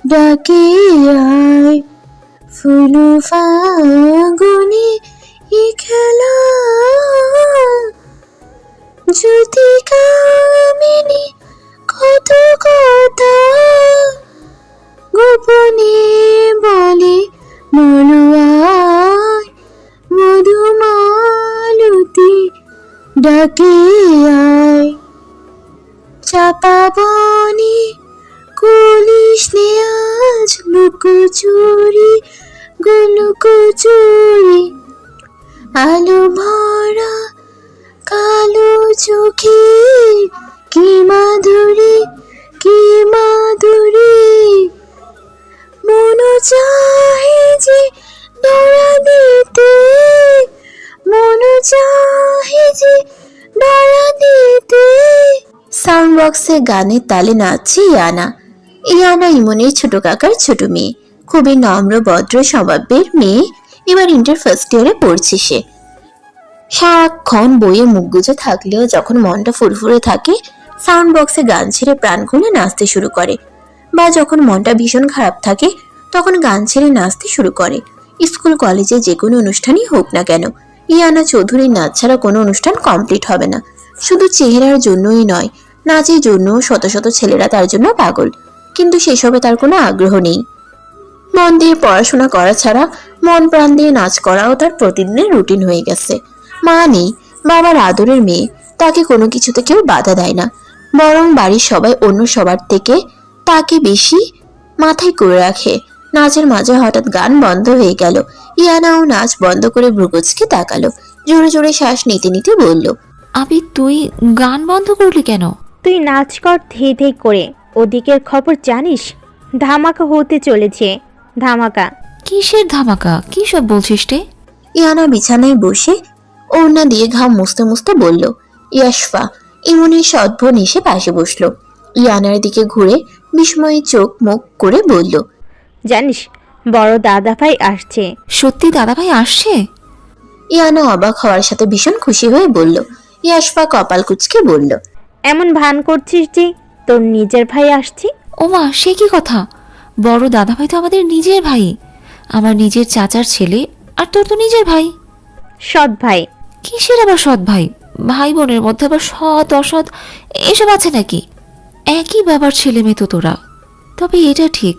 ডাকে আয়, ফুল ফাগুনে ই খেলা, জ্যোতি কামিনী কত কথা গোপনে বলে মরুয়ায়, মধুমালতী ডাকে আয়। চাপা বনে কলিস নে আজ লুকোচুরি গুলুকোচুরি, আলো ভরা কালো চোখে কি মাধুরী কি মাধুরী, মন চাহে যে ধরা দিতে, মন চাহে যে ধরা দিতে। সাউন্ড বক্সে গানের তালে নাচছে ইয়ানা। ইয়ানা ইমনের ছোট কাকার ছোট মেয়ে, খুবই নম্র ভদ্র স্বভাবের মেয়ে। এবার ইন্টার ফার্স্ট ইয়ারে পড়ছে সে। সারাক্ষণ বইয়ে মুখ গুজে থাকলেও যখন মনটা ফুরফুরে থাকে সাউন্ড বক্সে গান ছেড়ে প্রাণ খুলে নাচতে শুরু করে, বা যখন মনটা ভীষণ খারাপ থাকে তখন গান ছেড়ে নাচতে শুরু করে। স্কুল কলেজে যে কোনো অনুষ্ঠানই হোক না কেন, ইয়ানা চৌধুরীর নাচ ছাড়া কোনো অনুষ্ঠান কমপ্লিট হবে না। শুধু চেহারার জন্যই নয়, নাচের জন্য শত শত ছেলেরা তার জন্য পাগল, কিন্তু সেসবে তার কোনো আগ্রহ নেই। মন দিয়ে পড়াশোনা করা ছাড়া মন প্রাণ দিয়ে নাচ করাও তার প্রতিদিনের রুটিন হয়ে গেছে। মা নেই, বাবার আদরের মেয়ে, তাকে কোনো কিছুতে কেউ বাধা দেয় না, বরং বাড়ির সবাই অন্য সবার থেকে তাকে বেশি মাথায় করে রাখে। নাচের মাঝে হঠাৎ গান বন্ধ হয়ে গেল। ইয়ানাও নাচ বন্ধ করে ভ্রুকুচকে তাকালো, জোরে জোরে শ্বাস নিতে নিতে বলল, আবি তুই গান বন্ধ করলি কেন? তুই নাচ কর ধেই ধেই করে। ওদিকের খবর জানিস? ধামাকা হতে চলেছে। ধামাকা? কিসের ধামাকা? কি সব বলছিস রে? ইয়ানা বিছানায় বসে ওড়না দিয়ে ঘাম মুছতে মুছতে বলল। ইয়াশফা ইমনের সদ্ভন এসে পাশে বসলো। ইয়ানার দিকে ঘুরে বিস্ময়ে চোখ মুখ করে বলল, জানিস বড় দাদা ভাই আসছে। সত্যি দাদা ভাই আসছে? ইয়ানা অবাক হওয়ার সাথে ভীষণ খুশি হয়ে বলল। ইয়াশফা কপাল কুঁচকে বলল, এমন ভান করছিস যে তোর নিজের ভাই আসছে। ওমা, সে কি কথা? বড় দাদাভাই তো আমাদের নিজের ভাই, আমার নিজের চাচার ছেলে, আর তোর তো নিজের ভাই। সৎ ভাই। কিসের আবার সৎ ভাই? ভাই বোনের মধ্যে আবার সৎ অসৎ এসব আছে নাকি? একই বাবার ছেলে মেয়ে তো তোরা। তবে এটা ঠিক,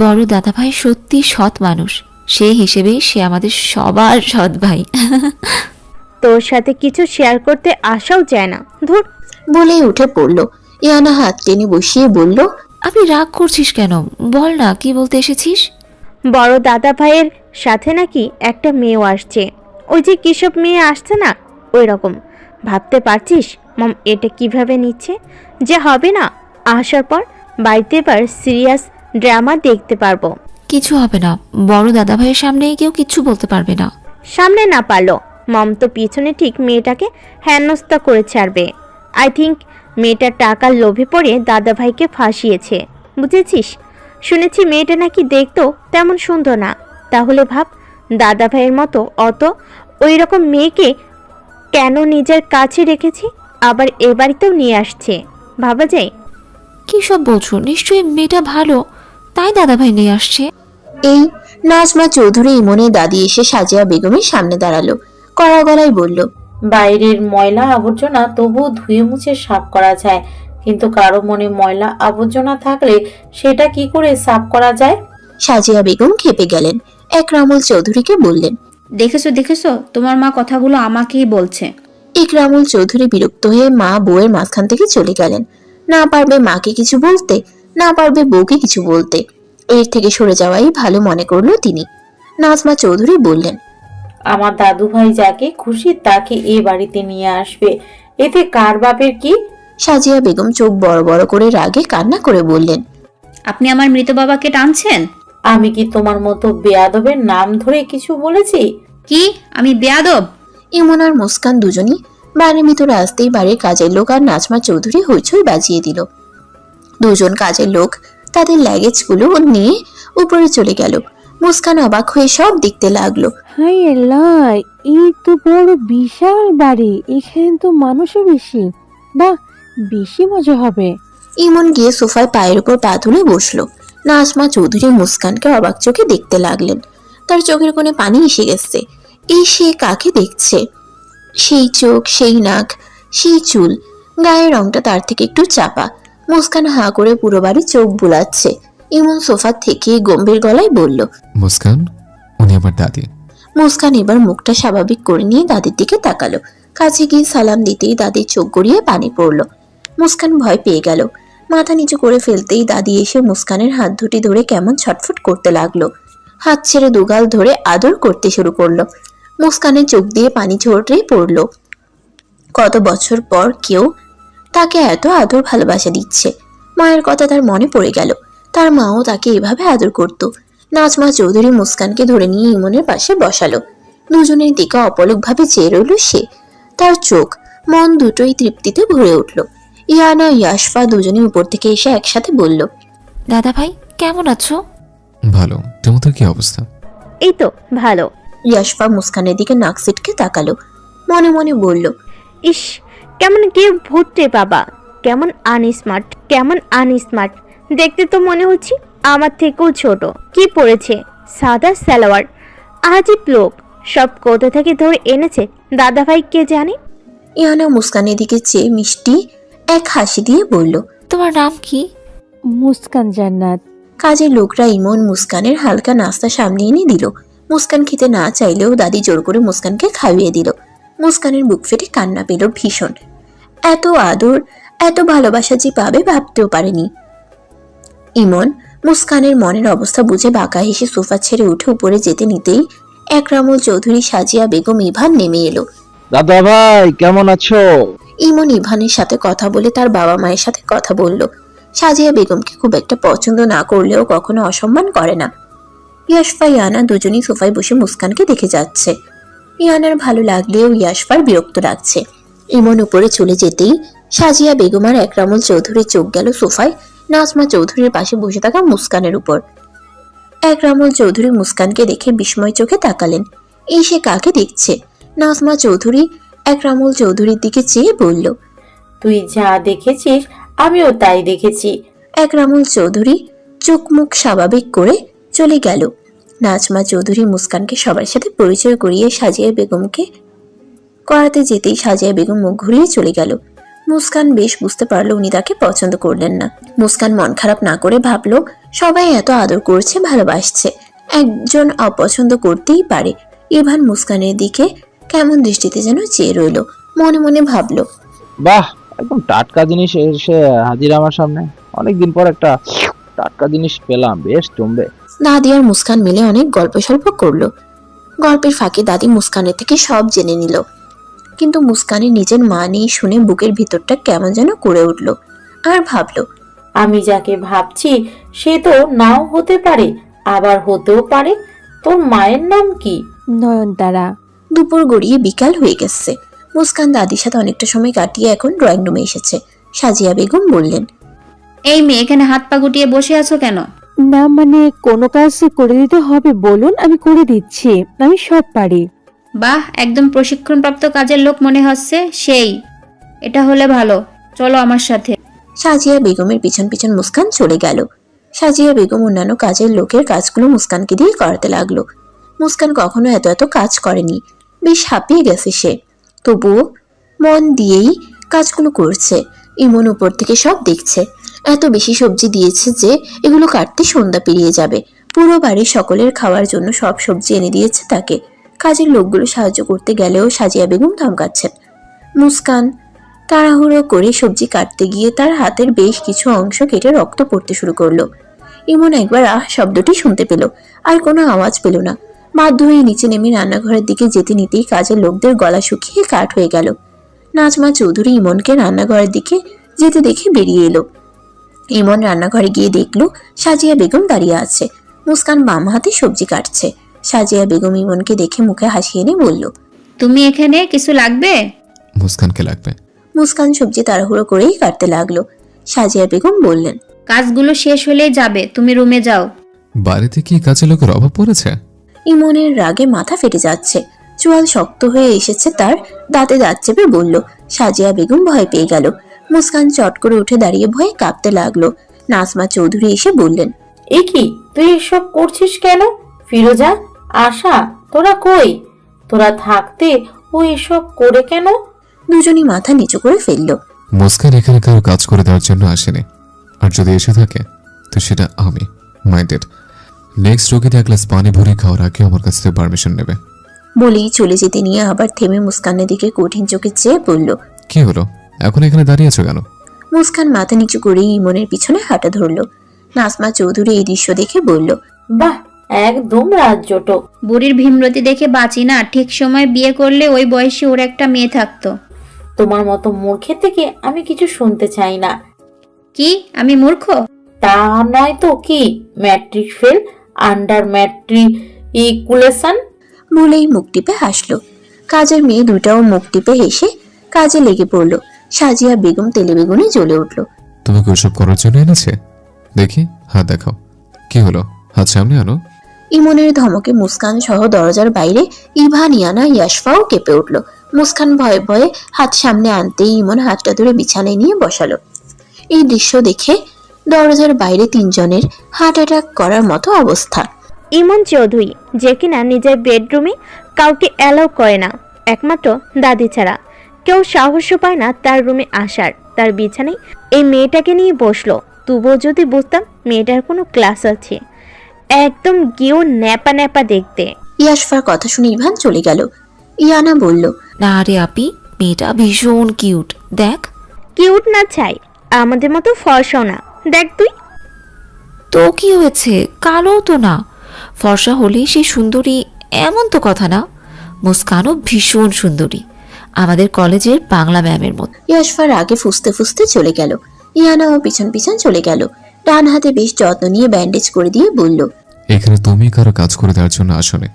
বড় দাদাভাই সত্যি সৎ মানুষ, সে হিসেবে সে আমাদের সবার সৎ ভাই। তোর সাথে কিছু শেয়ার করতে আসাও যায় না, ধুর। বলেই উঠে পড়ল। ইয়ানা হাত টেনে বসিয়ে বলল, আপনি রাগ করছিস কেন? বল না, কি বলতে এসেছিস? বড় দাদা ভাইয়ের সাথে নাকি একটা মেয়েও আসছে। ওই যে কিসব মেয়ে আসছে না, ওই রকম। ভাবতে পারছিস মম এটা কিভাবে নিচ্ছে? যে হবে না, আসার পর বাড়িতে এবার সিরিয়াস ড্রামা দেখতে পারবো। কিছু হবে না, বড় দাদাভাইয়ের সামনে কেউ কিচ্ছু বলতে পারবে না। সামনে না পারলো, মম তো পিছনে ঠিক মেয়েটাকে হেনস্থা করে ছাড়বে। আই থিঙ্ক মেয়েটা টাকার লোভে পড়ে দাদাভাইকে ফাঁসিয়েছে, বুঝেছিস? শুনেছি মেয়েটা নাকি দেখতো তেমন সুন্দর না। তাহলে ভাব, দাদাভাইয়ের মতো অত ওই রকম মেয়েকে কেন নিজের কাছে রেখেছি, আবার এ বাড়িতেও নিয়ে আসছে। ভাবা যায়? কি সব বলছো? নিশ্চয়ই মেয়েটা ভালো, তাই দাদাভাই নিয়ে আসছে। এই নাজমা চৌধুরী ইমনের দাদি এসে সাজিয়া বেগমের সামনে দাঁড়ালো, কড়া গলায় বলল, বাইরের ময়লা আবর্জনা তবুও ধুয়ে মুছে সাফ করা যায়, কিন্তু কারো মনে ময়লা আবর্জনা থাকলে সেটা কি করে সাফ করা যায়? সাজিয়া বেগম খেপে গেলেন। একরামুল চৌধুরীকে বললেন, দেখেছো দেখেছো, তোমার মা কথাগুলো আমাকেই বলছে। একরামুল চৌধুরী বিরক্ত হয়ে মা বউয়ের মাঝখান থেকে চলে গেলেন। না পারবে মাকে কিছু বলতে, না পারবে বউকে কিছু বলতে, এর থেকে সরে যাওয়াই ভালো মনে করলো তিনি। নাজমা চৌধুরী বললেন, আমার দাদু ভাই যাকে খুশি তাকে এই বাড়িতে নিয়ে আসবে, এতে কার বাপের কি? সাজিয়া বেগম চোখ বড় বড় করে রাগে কান্না করে বললেন, আপনি আমার মৃত বাবাকে টানছেন? আমি কি তোমার মতো বেয়াদবের নাম ধরে কিছু বলেছি? কি আমি বেয়াদব? ইমন আর মুস্কান দুজনই বাড়ির ভিতরে আসতেই বাড়ির কাজের লোক আর নাজমা চৌধুরী হইচই বাজিয়ে দিল। দুজন কাজের লোক তাদের লাগেজগুলো নিয়ে উপরে চলে গেল। মুস্কান অবাক হয়ে সব দেখতে লাগলো। হাই আল্লাহ, এই তো বড় বিশাল বাড়ি, এখানে তো মানুষও বেশি। বাহ, বেশি মজা হবে। ইমন গিয়ে সোফায় পায়ের উপর পা তুলে বসলো। নাজমা চৌধুরী মুস্কানকে অবাক চোখে দেখতে লাগলেন। তার চোখের কোণে পানি এসে গেছে। এই সে কাকে দেখছে? সেই চোখ, সেই নাক, সেই চুল, গায়ের রংটা তার থেকে একটু চাপা। মুস্কান হাঁ করে পুরো বাড়ি চোখ বুলাচ্ছে। ইমন সোফা থেকে গম্ভীর গলায় বলল, মুস্কান, উনি আমার দাদি। মুস্কান এবার মুখটা স্বাভাবিক করে নিয়ে দাদির দিকে তাকালো। কাছে গিয়ে সালাম দিতেই দাদির চোখ গড়িয়ে পানি পড়লো। মুস্কান ভয় পেয়ে গেল। মাথা নিচু করে ফেলতেই দাদি এসে মুস্কানের হাত দুটি ধরে কেমন ছটফট করতে লাগলো। হাত ছেড়ে দুগাল ধরে আদর করতে শুরু করলো। মুস্কানের চোখ দিয়ে পানি ঝরে পড়লো। কত বছর পর কেউ তাকে এত আদর ভালোবাসা দিচ্ছে। মায়ের কথা তার মনে পড়ে গেল। তার মাও তাকে এভাবে আদর করত। নাজমা চৌধুরী মুস্কানকে ধরে নিয়ে ইমনের পাশে বসালো। দুজনের দিকে অপলকভাবে চেয়ে রইল সে। তার চোখ মন দুটোই তৃপ্তিতে ভরে উঠল। ইয়ানা ইয়াশফা দুজনে উপর থেকে এসে একসাথে বলল, দাদাভাই কেমন আছো? ভালো, তোমাদের কি অবস্থা? এই তো ভালো। ইয়াশফা মুস্কানের দিকে নাক সিটকে তাকালো। মনে মনে বলল, ইস, কেমন কে ভূতে বাবা, কেমন আনস্মার্ট, কেমন আনস্মার্ট। দেখতে তো মনে হচ্ছে আমার থেকেও ছোট। কি পড়েছে? সাদা সালোয়ার, আজীব লোক। সব কোথা থেকে ধরে এনেছে দাদাভাই কে জানে। ইয়ানা মুস্কানের দিকে চেয়ে মিষ্টি এক হাসি দিয়ে বলল, তোমার নাম কি? মুস্কান জান্নাত। কাজের লোকরা ইমন মুস্কানের হালকা নাস্তা সামনে এনে দিল। মুস্কান খেতে না চাইলেও দাদি জোর করে মুস্কানকে খাইয়ে দিল। মুস্কানের বুক ফেটে কান্না পেল ভীষণ। এত আদর, এত ভালোবাসা যে পাবে ভাবতেও পারেনি। ইমন মুস্কানের মনের অবস্থা বুঝে বাঁকা হেসে সোফা ছেড়ে উঠে উপরে যেতে নিতেই একরামুল চৌধুরী, সাজিয়া বেগম, ইভান নেমে এলো। দাদা ভাই কেমন আছো? ইমন ইভানের সাথে কথা বলে তার বাবা মায়ের সাথে কথা বলল। সাজিয়া বেগমকে খুব একটা পছন্দ না করলেও কখনো অসম্মান করে না। ইয়াশফা ইয়ানা দুজনেই সোফায় বসে মুস্কানকে দেখে যাচ্ছে। ইয়ানার ভালো লাগলেও ইয়াশফার বিরক্ত লাগছে। ইমন উপরে চলে যেতেই সাজিয়া বেগম আর একরামুল চৌধুরীর চোখ গেল সোফায় নাজমা চৌধুরীর পাশে বসে থাকা মুস্কানের উপর। একরামুল চৌধুরী মুস্কানকে দেখে বিস্ময় চোখে তাকালেন। এই সে কাকে দেখছে? নাজমা চৌধুরী একরামুল চৌধুরীর দিকে চেয়ে বলল, তুই যা দেখেছিস আমিও তাই দেখেছি। একরামুল চৌধুরী চোখ মুখ স্বাভাবিক করে চলে গেল। নাজমা চৌধুরী মুস্কানকে সবার সাথে পরিচয় করিয়ে সাজিয়া বেগমকে করাতে যেতেই সাজিয়া বেগম মুখ ঘুরিয়ে চলে গেল। মুস্কান বেশ বুঝতে পারলো উনি তাকে পছন্দ করলেন না। মুস্কান মন খারাপ না করে ভাবলো, সবাই এত আদর করছে, ভালোবাসছে, একজন অপছন্দ করতেই পারে। ইভান মুস্কানের দিকে কেমন দৃষ্টিতে যেন চেয়ে রইল। মনে মনে ভাবলো, বাহ, একদম টাটকা জিনিস এসে হাজির আমার সামনে। অনেকদিন পর একটা টাটকা জিনিস পেলাম, বেশ জমবে। দাদি আর মুস্কান মিলে অনেক গল্প সল্প করলো। গল্পের ফাঁকে দাদি মুস্কানের থেকে সব জেনে নিল। কিন্তু মুস্কানের নিজের মা নেই শুনে বুকের ভিতরটা কেমন যেন করে উঠল। আর ভাবলো, আমি যাকে ভাবছি সে তো নাও হতে পারে, আবার হতেও পারে। তোর মায়ের নাম কি? নয়নতারা। দুপুর গড়িয়ে বিকাল হয়ে গেছে। মুস্কান দাদির সাথে অনেকটা সময় কাটিয়ে এখন ড্রয়িং রুমে এসেছে। সাজিয়া বেগম বললেন, এই মেয়ে এখানে হাত পা গুটিয়ে বসে আছো কেন? না মানে কোনো কাজ করে দিতে হবে বলুন, আমি করে দিচ্ছি, আমি সব পারি। বাহ, একদম প্রশিক্ষণপ্রাপ্ত কাজের লোক মনে হচ্ছে। সেই এটা হলে ভালো, চলো আমার সাথে। সাজিয়া বেগমের পিছন পিছন মুস্কান চলে গেল। সাজিয়া বেগম অন্যান্য কাজের লোকের কাজগুলো মুস্কানকে দিয়ে করাতে লাগলো। মুস্কান কখনো এত এত কাজ করেনি, বেশ হাঁপিয়ে গেছে সে। তবুও মন দিয়েই কাজগুলো করছে। ইমন উপর থেকে সব দেখছে। এত বেশি সবজি দিয়েছে যে এগুলো কাটতে সন্ধ্যা পেরিয়ে যাবে। পুরো বাড়ির সকলের খাওয়ার জন্য সব সবজি এনে দিয়েছে তাকে। কাজের লোকগুলো সাহায্য করতে গেলেও সাজিয়া বেগম ধমকাচ্ছেন। মুস্কান তাড়াহুড়ো করে সবজি কাটতে গিয়ে তার হাতের বেশ কিছু অংশ কেটে রক্ত পড়তে শুরু করলো। ইমন একবার আহ শব্দটি শুনতে পেল, আর কোনো আওয়াজ পেল না। বাধ্য হয়ে নিচে নেমে রান্নাঘরের দিকে যেতে নিতেই কাজের লোকদের গলা শুকিয়ে কাঠ হয়ে গেল। নাজমা চৌধুরী ইমনকে রান্নাঘরের দিকে যেতে দেখে বেরিয়ে এলো। ইমন রান্নাঘরে গিয়ে দেখলো সাজিয়া বেগম দাঁড়িয়ে আছে। মুস্কান বাম হাতে সবজি কাটছে। সাজিয়া বেগম ইমনকে দেখে মুখে হাসি এনে বলল, তুমি এখানে কিছু লাগবে? মুস্কানকে লাগবে। মুস্কান সবজি তাড়াহুড়ো করেই কাটতে লাগলো। সাজিয়া বেগম বললেন, কাজগুলো শেষ হলেই যাবে, তুমি রুমে যাও। বাড়িতে কি কাজের লোকের অভাব পড়েছে? ইমনের রাগে মাথা ফেটে যাচ্ছে। চোয়াল শক্ত হয়ে এসেছে তার, দাঁতে দাঁত চেপে বলল। সাজিয়া বেগম ভয় পেয়ে গেল। মুস্কান চট করে উঠে দাঁড়িয়ে ভয়ে কাঁপতে লাগলো। নাজমা চৌধুরী এসে বললেন, এ কি, তুই এসব করছিস কেন? ফিরোজা, আশা, তোরা কই? তোরা থাকতে ও এসব করে কেন? দুজনই মাথা নিচু করে ফেললো। মুস্কান এখানে কারো কাজ করে দেওয়ার জন্য আসেনি, আর যদি এসে থাকে তো সেটা আমি মাইন্ডেড। নেক্সট রোগীতে এক গ্লাস পানি ভরে খাওয়ার আগে আমার কাছ থেকে পারমিশন নেবে। বলেই চলে যেতে নিয়ে আবার থেমে মুস্কানের দিকে কঠিন চোখে চেয়ে বলল, কি হলো, এখন এখানে দাঁড়িয়ে আছো কেন? মুস্কান মাথা নিচু করেই ইমনের পিছনে হাঁটা ধরলো। নাজমা চৌধুরী এই দৃশ্য দেখে বলল, বাহ, একদম রাজ্যটো। বুড়ির ভীমরতি দেখে বাঁচি না, ঠিক সময় বিয়ে করলে ওই বয়সে ওর একটা মেয়ে থাকতো। তোমার মতো মূর্খের থেকে আমি কিছু শুনতে চাই না। কি আমি মূর্খ? তা নয় তো কি, ম্যাট্রিক ফেল, আন্ডার ম্যাট্রিকুলেশন। বলেই মুখ টিপে হাসলো। কাজের মেয়ে দুটাও মুখ টিপে হেসে কাজে লেগে পড়লো। সাজিয়া বেগম তেলে বেগুনে জ্বলে উঠলো। তুমি কি ওসব করার জন্য এনেছে? দেখি হাত দেখাও। কি হলো, হাত সামনে আনো। ইমনের ধমকে মুস্কান সহ দরজার বাইরে ইভান, ইয়ানা, ইয়াশফাও কেঁপে উঠল। মুস্কান ভয়ে ভয়ে হাত সামনে আনতেই ইমন হাতটা ধরে বিছানায় নিয়ে বসালো। এই দৃশ্য দেখে দরজার বাইরে তিনজনের হার্ট অ্যাটাক করার মতো অবস্থা। ইমন চৌধুরী, যে কিনা নিজের বেডরুমে কাউকে অ্যালাউ করে না, একমাত্র দাদি ছাড়া কেউ সাহসও পায় না তার রুমে আসার। তার বিছানায় এই মেয়েটাকে নিয়ে বসলো। তবুও যদি বুঝতাম মেয়েটার কোনো ক্লাস আছে, একদম গিয়েও ন্যাপা ন্যাপা দেখতে। ইয়াশফার কথা শুনে ইভান চলে গেল। ইয়ানা বলল, না রে আপি, মেয়েটা ভীষণ কিউট, দেখ। কিউট না চাই, আমাদের মতো ফর্সাও না। দেখ তুই। তো কি হয়েছে, কালো তো না, ফর্সা হলেই সে সুন্দরী এমন তো কথা না। মুস্কানও ভীষণ সুন্দরী, আমাদের কলেজের বাংলা ম্যামের মতো। ইয়াশফার আগে ফুসতে ফুসতে চলে গেল। ইয়ানাও পিছন পিছন চলে গেল। ডান হাতে বেশ যত্ন নিয়ে ব্যান্ডেজ করে দিয়ে বলল, এখানে তুমি কারো কাজ করে দেওয়ার জন্য আসোনি,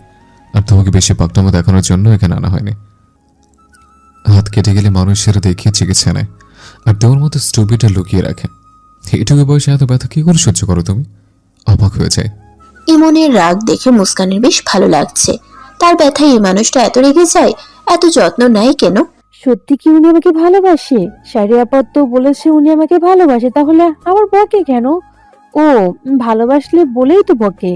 আর তোমাকে বেশি পাকনামো দেখানোর জন্য এখানে আনা হয়নি। হাত কেটে গেলে মানুষেরা দেখিয়ে চিকিৎসা নেয়, আর তোমার মতো স্টুপিটা লুকিয়ে রাখে। এটুকু বয়সে এত ব্যথা কি করে সহ্য করো তুমি? অবাক হয়ে যায়। ইমনের রাগ দেখে মুস্কানের বেশ ভালো লাগছে। তার ব্যথায় এই মানুষটা এত রেগে যায়, এত যত্ন নেয় কেন? সত্যি কি উনি আমাকে ভালোবাসে? শাড়ি আপা তো বলেছে উনি আমাকে ভালোবাসে, তাহলে আবার বকে কেন? ও, ভালোবাসলে বলেই তো বকে।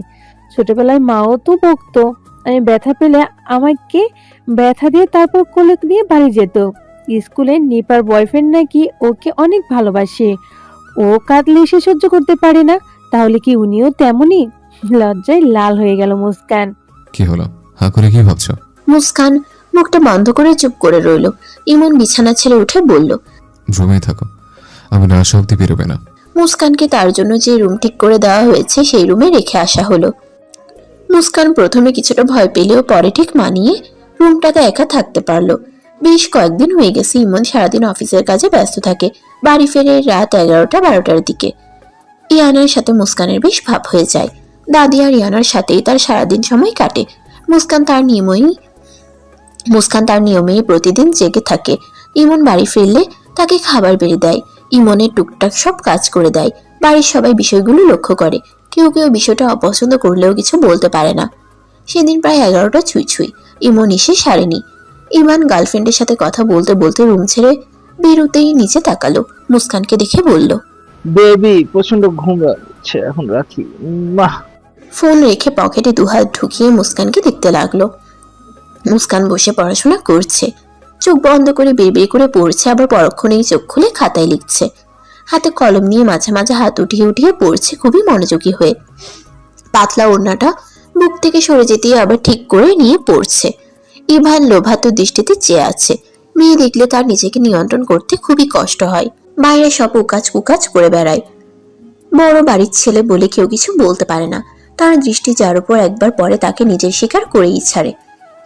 ছোটবেলায় মাও তো বকতো, আমি ব্যথা পেলে আমাকে ব্যথা দিয়ে তারপর কোলে নিয়ে বাড়ি যেত। স্কুলে নিপার বয়ফ্রেন্ড নাকি ওকে অনেক ভালোবাসে, ও কাঁদলে সে সহ্য করতে পারে না। তাহলে কি উনিও তেমনই? লজ্জায় লাল হয়ে গেল মুস্কান। কি হলো, হা করে কি ভাবছো? মুস্কান মুখটা বন্ধ করে চুপ করে রইল। ইমন বিছানা ছেড়ে উঠে বলল, রুমে থাকো, আমি না আসা অব্দি বেরোবে না। মুস্কানকে তার জন্য যে রুম ঠিক করে দেওয়া হয়েছে সেই রুমে রেখে আসা হলো। মুস্কান প্রথমে কিছুটা ভয় পেলেও পরে ঠিক মানিয়ে রুমটাতে একা থাকতে পারলো। বেশ কয়েকদিন হয়ে গেছে ইমন সারাদিন অফিসের কাজে ব্যস্ত থাকে, বাড়ি ফেরে রাত 11টা-12টার দিকে। ইয়ানার সাথে মুস্কানের বেশ ভাব হয়ে যায়। দাদি আর ইয়ানার সাথেই তার সারাদিন সময় কাটে। মুস্কান তার নিয়মেই প্রতিদিন জেগে থাকে। ইমন বাড়ি ফিরলে তাকে খাবার বেড়ে দেয়, ইমনের টুকটাক সব কাজ করে দেয়। বাড়ির সবাই বিষয়গুলো লক্ষ্য করে, কেউ কেউ বিষয়টা অপছন্দ করলেও কিছু বলতে পারে না। সেদিন প্রায় 11টা ছুঁই ছুঁই, ইমন এসে সারেনি। ইমান গার্লফ্রেন্ডের সাথে কথা বলতে বলতে রুম ছেড়ে বেরোতেই নিচে তাকালো, মুস্কানকে দেখে বলল, বেবি প্রচন্ড ঘুম পাচ্ছে, এখন রাখি। মাহ। ফোন রেখে পকেটে দুহাত ঢুকিয়ে মুস্কানকে দেখতে লাগলো। মুস্কান বসে পড়াশোনা করছে, চোখ বন্ধ করে বের করে পড়ছে, আবার পরক্ষণেই চোখ খুলে খাতায় লিখছে। হাতে কলম নিয়ে মাঝে মাঝে হাত উঠিয়ে উঠিয়ে পড়ছে, খুবই মনোযোগী হয়ে। পাতলা ওড়নাটা বুক থেকে সরে যেতেই আবার ঠিক করে নিয়ে পড়ছে। ইভান লোভাত দৃষ্টিতে চেয়ে আছে। মেয়ে দেখলে তার নিজেকে নিয়ন্ত্রণ করতে খুবই কষ্ট হয়। বাইরে সব উকাজ কুকাজ করে বেড়ায়। বড় বাড়ির ছেলে বলে কেউ কিছু বলতে পারে না। তার দৃষ্টি যার উপর একবার পড়ে তাকে নিজের শিকার করেই ছাড়ে।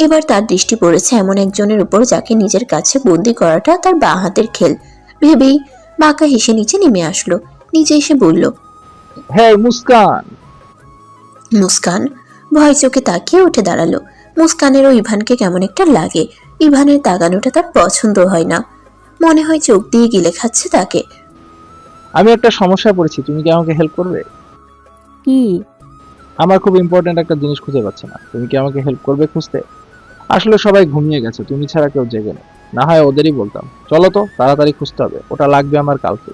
এবার তার দৃষ্টি পড়েছে এমন একজনের উপর যাকে নিজের কাছে বন্দি করাটা তার বাঁ হাতের খেল ভেবেই বাঁকা হেসে নিচে নেমে আসলো। নিচে এসে বলল, হ্যাঁ মুস্কান। মুস্কান ভয় চোখে তাকিয়ে উঠে দাঁড়ালো। মুস্কানেরও ইভানকে কেমন একটা লাগে। ইভানের তাকানোটা তার পছন্দ হয় না, মনে হয় চোখ দিয়ে গিলে খাচ্ছে তাকে। আমি একটা সমস্যায় পড়েছি, তুমি কি আমাকে হেল্প করবে? কি? আমার খুব ইম্পর্টেন্ট একটা জিনিস খুঁজে পাচ্ছি না, তুমি কি আমাকে হেল্প করবে খুঁজতে? আসলে সবাই ঘুমিয়ে গেছে, তুমি ছাড়া কেউ জেগে নেই। না হয় ওদেরই বলতাম, চলো তো তাড়াতাড়ি খুঁজতে হবে, ওটা লাগবে আমার কালকে।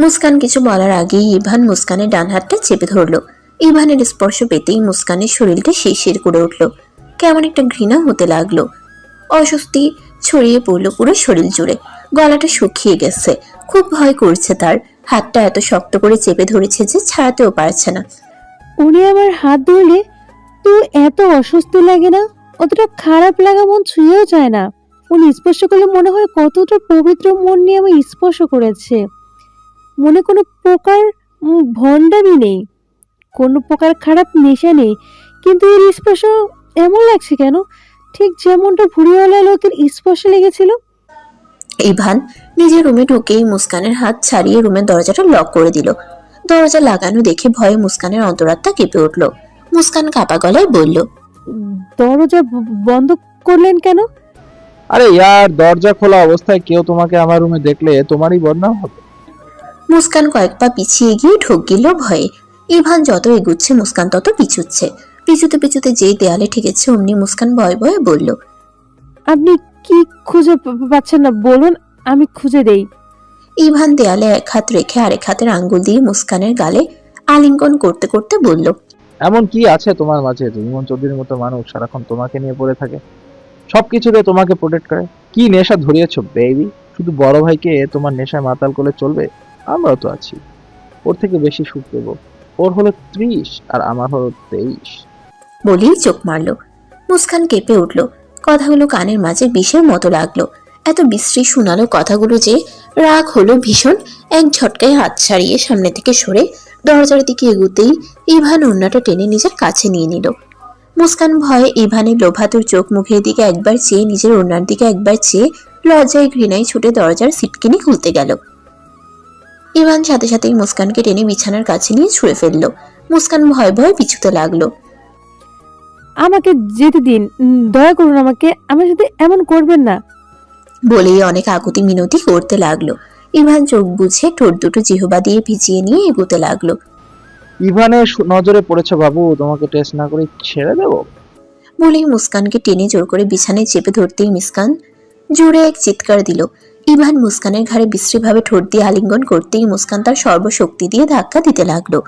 মুস্কান কিছু বলার আগেই ইভান মুস্কানের ডান হাতটা চেপে ধরলো। ইভানের স্পর্শ পেতেই মুস্কানের শরীরটা শিরশির করে উঠলো, কেমন একটা ঘৃণা হতে লাগলো। অস্বস্তি ছড়িয়ে পড়লো পুরো শরীর জুড়ে, গলাটা শুকিয়ে গেছে। খুব ভয় করছে তার, হাতটা এত শক্ত করে চেপে ধরেছে যে ছাড়াতেও পারছে না। উনি আমার হাত ধরলে তো এত অস্বস্তি লাগে না, অতটা খারাপ লাগা মন ছুঁয়েও যায় না। উনি স্পর্শ করলে মনে হয় কতটা পবিত্র মন নিয়ে আমি স্পর্শ করেছে। মনে কোনো প্রকার ভণ্ডামি নেই, কোনো প্রকার খারাপ নেশা নেই, কিন্তু এর স্পর্শ এমন লাগছে কেন? ঠিক যেমনটা ভুড়িওয়ালা লোকের স্পর্শ লেগেছিল। ইভান নিজের রুমে ঢুকেই মুস্কানের হাত ছাড়িয়ে রুমের দরজাটা লক করে দিল। দরজা লাগানো দেখে ভয়ে মুস্কানের অন্তরাত্মা কেঁপে উঠল। মুস্কান কাপা গলায় বলল, দরজা বন্ধ করলেন কেন? আরে ইয়ার, দরজা খোলা অবস্থায় কেউ তোমাকে আমার রুমে দেখলে তোমারই বদনাম হবে। মুস্কান কয়েক পা পিছিয়ে গিয়ে ঢোক গেল ভয়ে। ইভান যত এগুচ্ছে মুস্কান তত পিছুচ্ছে। পিছুতে পিছুতে যেই দেয়ালে ঠেকেছে অমনি মুস্কান ভয়ে ভয়ে বলল, আপনি কি খুঁজে পাচ্ছেন না বলুন, আমি খুঁজে দেই। ইভান দেয়ালে এক হাত রেখে আরেক হাতের আঙ্গুল দিয়ে মুস্কানের গালে আলিঙ্গন করতে করতে বলল, এমন কি আছে তোমার মাঝে যে ইমন চৌধুরীর মতো মানুষ সারাক্ষণ তোমাকে নিয়ে পড়ে থাকে, সবকিছুতে তোমাকে প্রোটেক্ট করে? কি নেশা ধরিয়েছো বেবি? শুধু বড় ভাইকে তোমার নেশায় মাতাল করলে চলবে? আমরাও তো আছি, ওর থেকে বেশি সুখ দেব। ওর হলো 30 আর আমার হলো 23। বলেই চোখ মারল। মুস্কান কেঁপে উঠল, কথাগুলো কানের মাঝে বিষের মতো লাগলো। এত বিশ্রী শোনালো কথাগুলো যে রাগ হলো ভীষণ। এক ঝটকায় হাত ছাড়িয়ে সামনে থেকে সরে দরজার দিকে এগুতেই ইভান ওড়নাটা টেনে নিজের কাছে নিয়ে নিল। মুস্কান ভয়ে ইভানের লোভাতুর চোখ মুখের দিকে একবার চেয়ে, নিজের ওড়নার দিকে একবার চেয়ে লজ্জায় ঘৃণায় ছুটে দরজার সিটকিনি খুলতে গেল। ইভান সাথে সাথেই মুস্কানকে টেনে বিছানার কাছে নিয়ে ছুঁড়ে ফেললো। মুস্কান ভয়ে ভয়ে পিছুতে লাগলো। আমাকে যেতে দিন, দয়া করুন, আমাকে আমার সাথে এমন করবেন না বলেই অনেক আকুতি মিনতি করতে লাগলো। ইভান চোখ বুঝে ঠোঁট দুটো জিহবা দিয়ে ভিজিয়ে নিয়ে এগোতে লাগলো। ইভানের নজরে পড়েছে বাবু, তোমাকে টেস্ট না করে ছেড়ে দেবো? বলেই মুস্কানকে টেনে জোর করে বিছানায় চেপে ধরতেই মুস্কান জোরে এক চিৎকার দিল। ইভান মুস্কানের ঘাড়ে বিশ্রীভাবে ঠোঁট দিয়ে আলিঙ্গন করতেই মুস্কান তার সর্বশক্তি দিয়ে ধাক্কা দিতে লাগলো।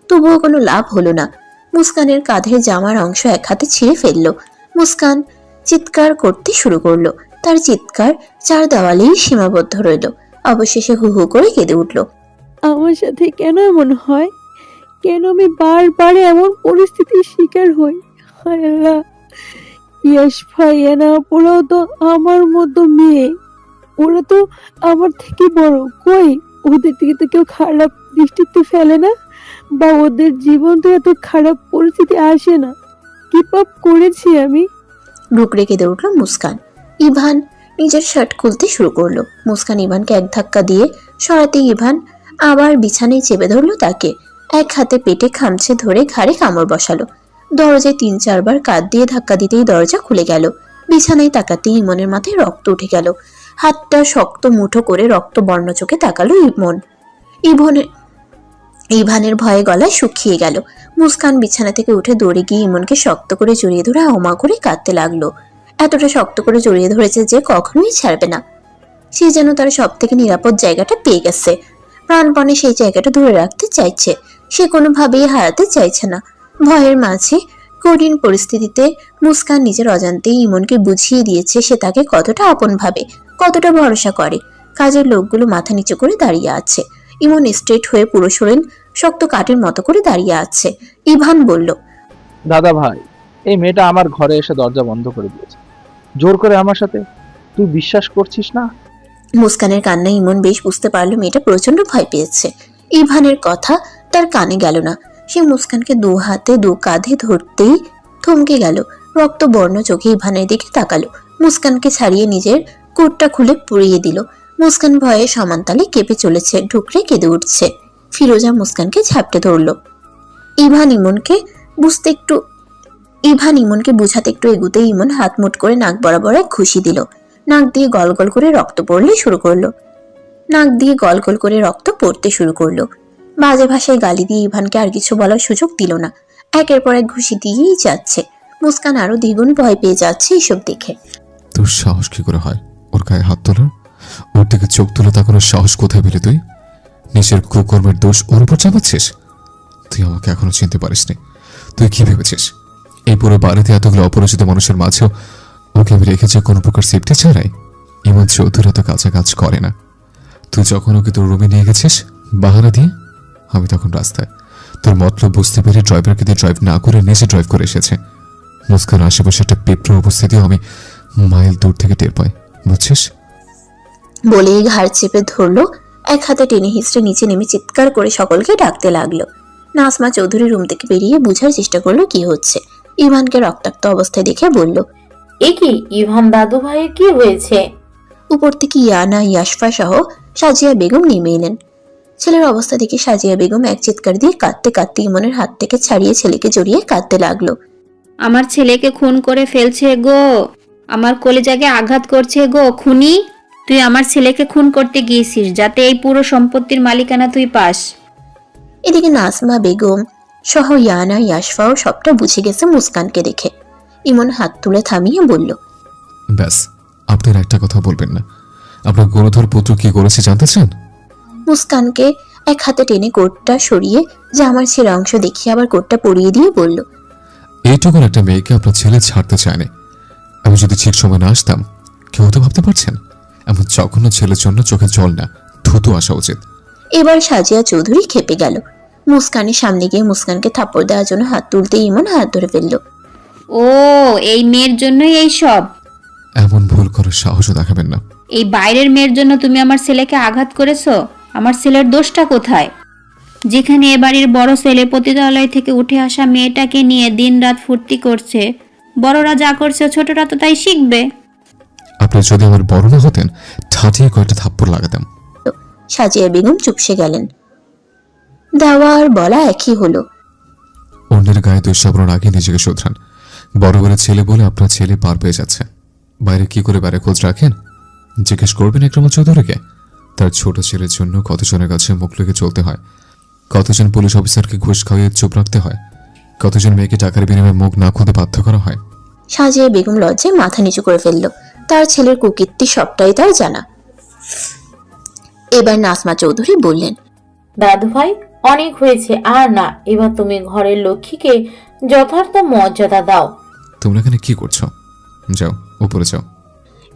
তবুও কোনো লাভ হলো না। মুস্কানের কাঁধের জামার অংশ এক হাতে ছিঁড়ে ফেললো। মুস্কান চিৎকার করতে শুরু করলো। তার চিৎকার চার দেওয়ালেই সীমাবদ্ধ রইল। অবশেষে হু হু করে কেঁদে উঠল। আমার সাথে কেন এমন হয়? কেন আমি বারবার এমন পরিস্থিতির শিকার হই? হায় আল্লাহ, ইয়াশ ভাই এনা ওরাও তো আমার মতো মেয়ে, ওরা তো আমার থেকে বড়। কই ওদের দিকে তো কেউ খারাপ দৃষ্টিতে ফেলে না, বা ওদের জীবন তো এত খারাপ পরিস্থিতি আসে না। কি পাপ করেছি আমি? ঢুকরে কেঁদে উঠল মুস্কান। ইভান নিজের শার্ট খুলতে শুরু করলো। মুস্কান ইভানকে এক ধাক্কা দিয়ে সরাতে ইভান আবার বিছানায় চেপে ধরলো তাকে। এক হাতে পেটে খামচে ধরে ঘাড়ে কামড় বসালো। দরজায় 3-4 বার কাঁধ দিয়ে ধাক্কা দিতেই দরজা খুলে গেল। বিছানায় তাকাতেই ইমনের মাথায় রক্ত উঠে গেল। হাতটা শক্ত মুঠো করে রক্ত বর্ণ চোখে তাকালো ইমন। ইভানের ভয়ে গলায় শুকিয়ে গেল। মুস্কান বিছানা থেকে উঠে দৌড়ে গিয়ে ইমনকে শক্ত করে জড়িয়ে ধরে হাওমা করে কাঁদতে লাগলো। এতটা শক্ত করে জড়িয়ে ধরেছে যে কখনোই ছাড়বে না। সে যেন তার সব থেকে নিরাপদ জায়গাটা পেয়ে গেছে। প্রাণপণে সেই জায়গাটা ধরে রাখতে চাইছে। সে কোনোভাবেই হারাতে চাইছে না। ভয়ের মাঝে কঠিন পরিস্থিতিতে মুস্কান নিজের অজান্তেই ইমনকে বুঝিয়ে দিয়েছে সে তাকে কতটা আপন ভাবে, কতটা ভরসা করে। কাজের লোকগুলো মাথা নিচু করে দাঁড়িয়ে আছে। ইমন স্ট্রেট হয়ে পুরো শরীর শক্ত কাঠের মতো করে দাঁড়িয়ে আছে। ইভান বলল, দাদা ভাই, এই মেয়েটা আমার ঘরে এসে দরজা বন্ধ করে দিয়েছে জোর করে আমার সাথে। তুই বিশ্বাস করছিস না? মুস্কানের কান্নায় ইমন বেশ বুঝতে পারলো মেয়েটা প্রচন্ড ভয় পেয়েছে। ইভানের কথা তার কানে গেল না। সে মুস্কানকে 2 হাতে 2 কাঁধে ধরতেই থমকে গেল। রক্ত বর্ণ চোখে ইভানের দিকে তাকালো। মুস্কানকে ছাড়িয়ে নিজের কোটটা খুলে পুড়িয়ে দিল। মুস্কান ভয়ে সমানতালে কেঁপে চলেছে, ঢুকরে কেঁদে উঠছে। ফিরোজা মুস্কানকে ঝাপটে ধরল। ইভান ইমনকে বুঝাতে একটু এগুতে ইমন হাত মুঠ করে নাক বরাবর এক ঘুষি দিল। নাক দিয়ে গল গল করে রক্ত পড়তে শুরু করলো। বাজে ভাষায় গালি দিয়ে ইভানকে আর কিছু বলার সুযোগ দিল না। একের পর এক ঘুষি দিয়েই যাচ্ছে। মুস্কান আরো দ্বিগুণ ভয় পেয়ে যাচ্ছে এসব দেখে। তোর সাহস কি করে হয় ওর গায়ে হাত তোলার? ওর দিকে চোখ তুলে তাকানোর সাহস কোথায় পেলে তুই? নিজের কুকর্মের দোষ ওর উপর চাপাচ্ছিস? তুই আমাকে এখনো চিনতে পারিসনি। তুই কি ভেবেছিস এই পুরো বাড়িতে এতগুলো অপরিচিত মানুষের মাঝেও ওকে আমি রেখেছি কোনো প্রকার সেফটি ছাড়াই? ইমন চৌধুরী এত কাছে কাজ করে না। তুই যখন ওকে তোর রুমে নিয়ে গেছিস বাহানা দিয়ে, আমি তখন রাস্তায়। তোর মতলব বুঝতে পেরে ড্রাইভারকে দিয়ে ড্রাইভ না করে নিজে ড্রাইভ করে এসেছে। মুস্কান আশেপাশে একটা পেট্রো উপস্থিতিও আমি মাইল দূর থেকে টের পাই, বুঝছিস? বলেই ঘাড় চেপে ধরলো। এক হাতে টেনে হিঁচড়ে নিচে নেমে চিৎকার করে সকলকে ডাকতে লাগলো। নাজমা চৌধুরী রুম থেকে বেরিয়ে বুঝার চেষ্টা করলো কি হচ্ছে। ইভানকে রক্তাক্ত অবস্থায় দেখে বলল, এ কি ইভান দাদু ভাইয়ের কি হয়েছে? উপর থেকে ইয়ানা, ইয়াশফা সহ সাজিয়া বেগম নেমে এলেন। ছেলের অবস্থা দেখে সাজিয়া বেগম এক চিৎকার দিয়ে কাঁদতে কাঁদতে ইমনের হাত থেকে ছাড়িয়ে ছেলেকে জড়িয়ে কাঁদতে লাগলো। আমার ছেলেকে খুন করে ফেলছে গো, আমার কলিজাকে আঘাত করছে গো খুনি। তুই আমার ছেলেকে খুন করতে গিয়েছিস যাতে এই পুরো সম্পত্তির মালিকানা তুই পাস। এদিকে নাজমা বেগম সহ ইয়ানা, ইয়াশফাও সবটা বুঝে গেছে মুস্কানকে দেখে। ইমন হাত তুলে থামিয়ে বলল, ব্যাস, আপনার একটা কথা বলবেন না। আপনার গুণধর পুত্র কি করেছে জানতে চান? মুস্কানকে এক হাতে টেনে কোটটা সরিয়ে জামার ছেঁড়া অংশ দেখিয়ে আবার কোটটা পরিয়ে দিয়ে বলল, এইটুকুন একটা মেয়েকে আপনার ছেলে ছাড়তে চায়নি। আমি যদি ঠিক সময় না আসতাম, কেউ তো ভাবতে পারছেন এমন জঘন্য ছেলের জন্য চোখে জল না থুতু আসা উচিত। এবার সাজিয়া চৌধুরী খেপে গেল। মুস্কানের সামনে গিয়ে মুস্কানকে থাপ্পড় দেওয়ার জন্য হাত তুলতে ইমন হাত ধরে ফেলল। ও, এই মেয়ের জন্যই এই সব? এমন ভুল করার সাহসও দেখাবেন না। এই বাইরের মেয়ের জন্য তুমি আমার ছেলেকে আঘাত করেছো? আমার ছেলের দোষটা কোথায়? যেখানে এ বাড়ির বড় ছেলে পতিতালয় থেকে উঠে আসা মেয়েটাকে নিয়ে দিনরাত ফুর্তি করছে, বড়রা যা করছে ছোটরা তো তাই শিখবে। আপনি যদি আমার বড় না হতেন ঠাটিয়ে কয়েকটা থাপ্পড় লাগাতাম। সাজিয়া বেগম চুপসে গেলেন। দেওয়া আর বলা একই হলো। অন্যের গায়ে দোষ চাপানোর আগে নিজেকে শোধরান। বড় বড় ছেলে বলে আপনার ছেলে পার পেয়ে যাচ্ছে। বাইরে কি করে বাইরে খোঁজ রাখেন জিজ্ঞেস করবেন একরামা চৌধুরীকে। তার ছোট ছেলের জন্য কতজনের কাছে মুখ লুকিয়ে চলতে হয়, কতজন পুলিশ অফিসারকে ঘুষ খাইয়ে চুপ রাখতে হয়, কতজন মেয়েকে টাকার বিনিময়ে মুখ না খুঁজে বাধ্য করা হয়। সাজিয়া বেগম লজ্জায় মাথা নিচু করে ফেলল। তার ছেলের কুকীর্তি সবটাই তার জানা। এবার নাজমা চৌধুরী বললেন, দাদু ভাই অনেক হয়েছে, আর না, এবার তুমি ঘরের লক্ষ্মীকে যথার্থ মর্যাদা দাও। তোমরা এখানে কি করছো? যাও, উপরে যাও।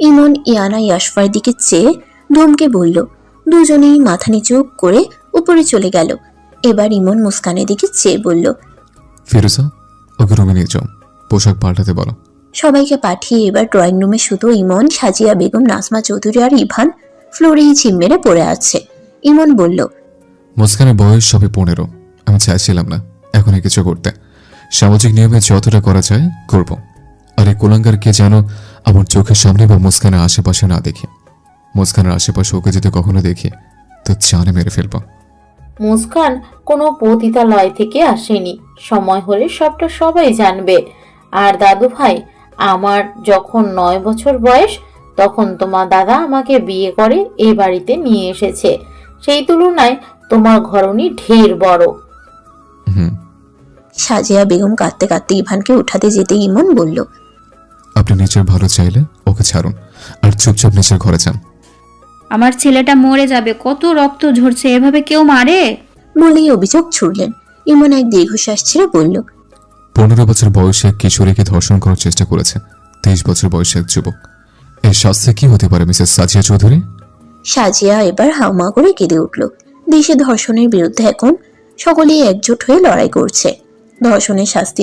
ইমন ইয়ানা ইয়াশফার দিকে চেয়ে ধমকে বলল। দুজনেই মাথা নিচু করে উপরে চলে গেল। এবার ইমন মুস্কানের দিকে চেয়ে বলল, ফিরোজা, ওকে রুমে নিয়ে যাও, পোশাক পাল্টাতে বলো। সবাইকে পাঠিয়ে এবার ড্রয়িং রুমে শুধু ইমন, সাজিয়া বেগম, নাজমা চৌধুরী আর ইভান ফ্লোরেই ঝিম মেরে পড়ে আছে। ইমন বলল, মুস্কানের বয়স সবে 15। আমি চাইছিলাম না এখনই কিছু করতে। সামাজিক নিয়মে যতটা করা যায় করব। আর এই কোলাঙ্গারকে যেন আমার চোখের সামনে বা মুস্কানের আশেপাশে না দেখি। মুস্কানের আশেপাশে ওকে যদি কখনো দেখি তো জানে মেরে ফেলবো। মুস্কান কোনো পতিতালয় থেকে আসেনি, সময় হলে সবটা সবাই জানবে। আর দাদু ভাই, আমার যখন 9 বছর বয়স তখন তোমার দাদা আমাকে বিয়ে করে এই বাড়িতে নিয়ে এসেছে। সেই তুলনায় তোমার ঘরণী ঢের বড়। সাজিয়া বেগম কাঁদতে কাঁদতে ইভানকে উঠাতে যেতে ইমন বলল, আপনি নিজের ভালো চাইলে ওকে ছাড়ুন আর চুপচাপ নিজের ঘরে যান। আমার ছেলেটা মরে যাবে, কত রক্ত ঝরছে, এভাবে কেউ মারে? বলেই অভিযোগ ছুড়লেন। ইমন এক দীর্ঘশ্বাস ছেড়ে বলল, 15 বছর বয়সে এক কিশোরীকে ধর্ষণ করার চেষ্টা করেছে 23 বছর বয়সে এক যুবক। এর শাস্তি কি হতে পারে মিসেস সাজিয়া চৌধুরী? সাজিয়া এবার হাউমা করে কেঁদে উঠল। দেশে ধর্ষণের বিরুদ্ধে এখন সকলেই একজোট হয়ে লড়াই করছে। ধর্ষণের শাস্তি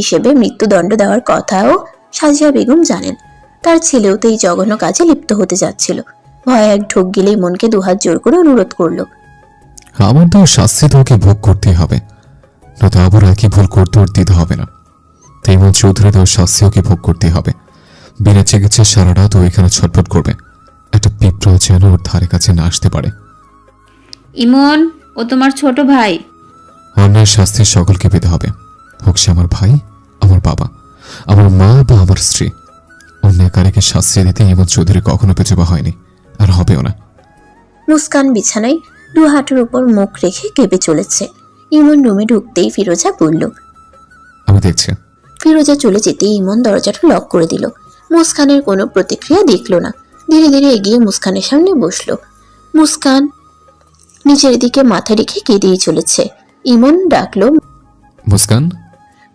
হিসেবে মৃত্যুদণ্ড দেওয়ার কথাও সাজিয়া বেগম জানেন। তার ছেলেও তো এই জঘন্য কাজে লিপ্ত হতে যাচ্ছিল। ভয়ে এক ঢোক গিলেই মনকে দুহাত জোর করে অনুরোধ করলো, আমার তো শাস্তি তো ওকে ভোগ করতেই হবে, নয়তো আবার একই ভুল করতে ওর দিতে হবে না। তাই ইমন চৌধুরী তো শাস্তি ওকে ভোগ করতেই হবে। বিনা চিকিৎসায় সারা রাত ও এখানে ছটফট করবে। একটা পিঁপড়া যেন ওর ধারে কাছে না আসতে পারে। ইমন, ও তোমার ছোট ভাই। অন্যায় শাস্তি সকলকে পেতে হবে, হোক সে আমার ভাই, আমার বাবা, আমার মা বা আমার স্ত্রী। অন্যায়কারীকে শাস্তি দিতে ইমন চৌধুরী কখনো পেছপা হয়নি, আর হবেও না। মুস্কান বিছানায় 2 হাঁটুর উপর মুখ রেখে কেঁপে চলেছে। ইমন রুমে ঢুকতেই ফিরোজা বলল, আমি দেখছি। ফিরোজা চলে যেতেই ইমন দরজাটা লক করে দিল। মুস্কানের কোনো প্রতিক্রিয়া দেখল না। ধীরে ধীরে এগিয়ে মুস্কানের সামনে বসলো। মুস্কান নিচের দিকে মাথা রেখে কেঁদেই চলেছে। ইমন ডাকলো, মুস্কান।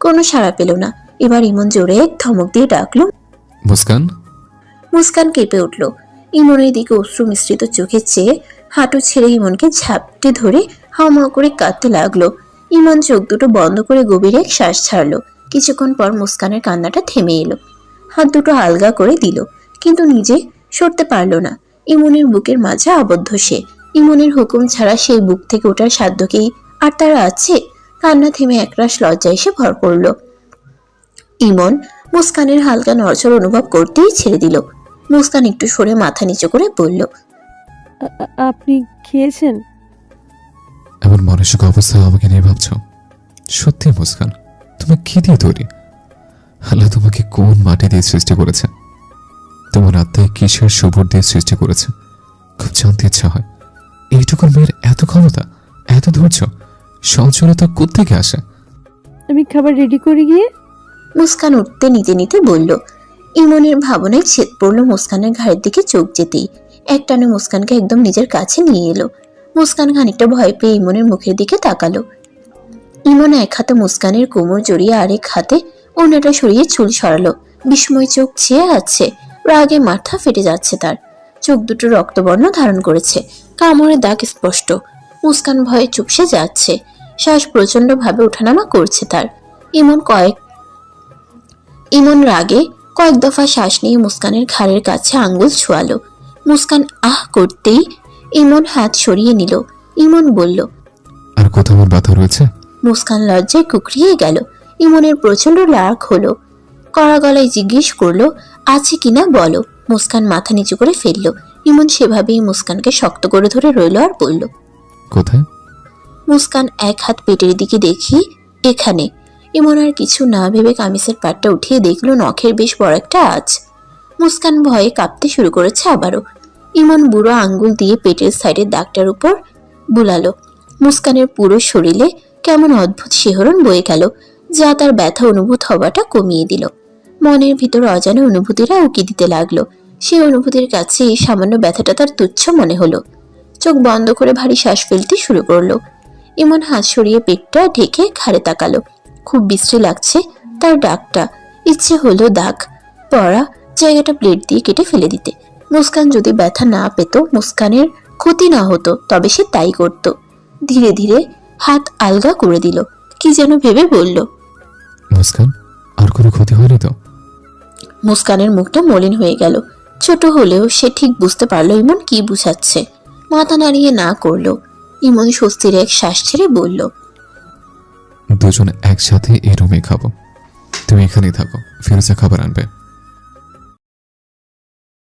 কোনো সাড়া পেল না। এবার ইমন জোরে এক ধমক দিয়ে ডাকলো, মুস্কান। মুস্কান কেঁপে উঠল। ইমনের দিকে অশ্রু মিশ্রিত চোখে চেয়ে হাঁটু ছেড়ে ইমনকে ঝাপটে ধরে হাওমাও করে কাঁদতে লাগলো। ইমন চোখ দুটো বন্ধ করে গভীর এক শ্বাস ছাড়লো। কিছুক্ষণ পর মুস্কানের কান্নাটা থেমে এলো। হাত দুটো আলগা করে দিল, কিন্তু নিজে সরতে পারল না। ইমনের বুকের মাঝে আবদ্ধ সে। ইমনের হুকুম ছাড়া সেই বুক থেকে ওঠার সাধ্যকেই আর তার আছে? কান্না থেমে একরাশ লজ্জা এসে ভর করল। ইমন মুস্কানের হালকা নড়চড় অনুভব করতেই ছেড়ে দিল। মুস্কান একটু সরে মাথা নিচু করে বলল, আপনি খেয়েছেন? এমন মানসিক অবস্থায় আমাকে নিয়ে ভাবছ? সত্যি মুস্কান, তুমি কি দিয়ে তৈরি? আল্লাহ তোমাকে কোন মাটি দিয়ে সৃষ্টি করেছে? তোমার আত্মায় কিসের সুবর দিয়ে সৃষ্টি করেছে? খুব জানতে ইচ্ছা হয়। এইটুকুর মেয়ের এত ক্ষমতা, এত ধৈর্য, সঞ্চলতা কোত্থেকে আসে? আমি খাবার রেডি করে গিয়ে। মুস্কান উঠতে নিতে নিতে বলল। ইমনের ভাবনায় ছেদ পড়লো মুস্কানের ঘাড়ের দিকে চোখ যেতেই একটানে মুস্কানকে একদম নিজের কাছে নিয়ে এলো। মুস্কান খানিকটা ভয় পেয়ে ইমনের মুখের দিকে তাকালো। ইমন এক হাতে মুস্কানের কোমর জড়িয়ে আরেক হাতে অন্যটা সরিয়ে চুল সরালো। বিস্ময় চোখ চেয়ে আছে। রাগে মাথা ফেটে যাচ্ছে তার। চোখ দুটো রক্তবর্ণ ধারণ করেছে। কামড়ের দাগ স্পষ্ট। মুস্কান ভয়ে চুপসে যাচ্ছে। শ্বাস প্রচন্ড ভাবে ওঠানামা করছে তার। ইমন রাগে কয়েক দফা শ্বাস নিয়ে মুস্কানের ঘাড়ের কাছে আঙ্গুল ছোঁয়ালো। মুস্কান আহ করতেই ইমন হাত সরিয়ে নিল। ইমন বলল, আর কোথাও আমার ব্যথা রয়েছে? মুস্কান লজ্জায় কুকড়িয়ে গেল। ইমনের প্রচন্ড রাগ হলো। কড়া গলায় জিজ্ঞেস করলো, আছে কিনা বলো। মুস্কান মাথা নিচু করে ফেলল। ইমন সেভাবেই মুস্কানকে শক্ত করে ধরে রইল আর বলল, কোথায়? মুস্কান এক হাত পেটের দিকে দেখি, এখানে। ইমন আর কিছু না ভেবে কামিজের পাটটা উঠিয়ে দেখলো নখের বেশ বড় একটা আঁচ। মুস্কান ভয়ে কাঁপতে শুরু করেছে আবারও। ইমন বুড়ো আঙ্গুল দিয়ে পেটের সাইডের দাগটার উপর বুলালো। মুস্কানের পুরো শরীরে কেমন অদ্ভুত শিহরণ বয়ে গেল। যা তার ব্যথা অনুভূত হওয়াটা কমিয়ে দিল। মনের ভিতর অজানা অনুভূতিরা উকি দিতে লাগলো। সেই অনুভূতির কাছে এই সামান্য ব্যথাটা তার তুচ্ছ মনে হলো। চোখ বন্ধ করে ভারী শ্বাস ফেলতে শুরু করলো। ইমন হাত সরিয়ে পেটটা ঢেকে ঘাড়ে তাকালো। খুব বিশ্রী লাগছে তার ডাকটা। ইচ্ছে হলো দাগ পড়া জায়গাটা প্লেট দিয়ে কেটে ফেলে দিতে। মুস্কান যদি ব্যথা না পেত, মুস্কানের ক্ষতি না হতো, তবে সে তাই করত। ধীরে ধীরে হাত আলগা করে দিল। কি যেন ভেবে বলল, মুস্কান, আর কোনো ক্ষতি হয়নি তো? মুস্কানের মুখটা মলিন হয়ে গেল। ছোট হলেও সে ঠিক বুঝতে পারলো ইমন কি বুঝাচ্ছে। মাথা নাড়িয়ে না করলো। ইমন স্বস্তির এক শ্বাস ছেড়ে বলল, দুজন একসাথে এই রুমে খাবো, তুমি এখানেই থাকো, ফিরোজা খাবার আনবে।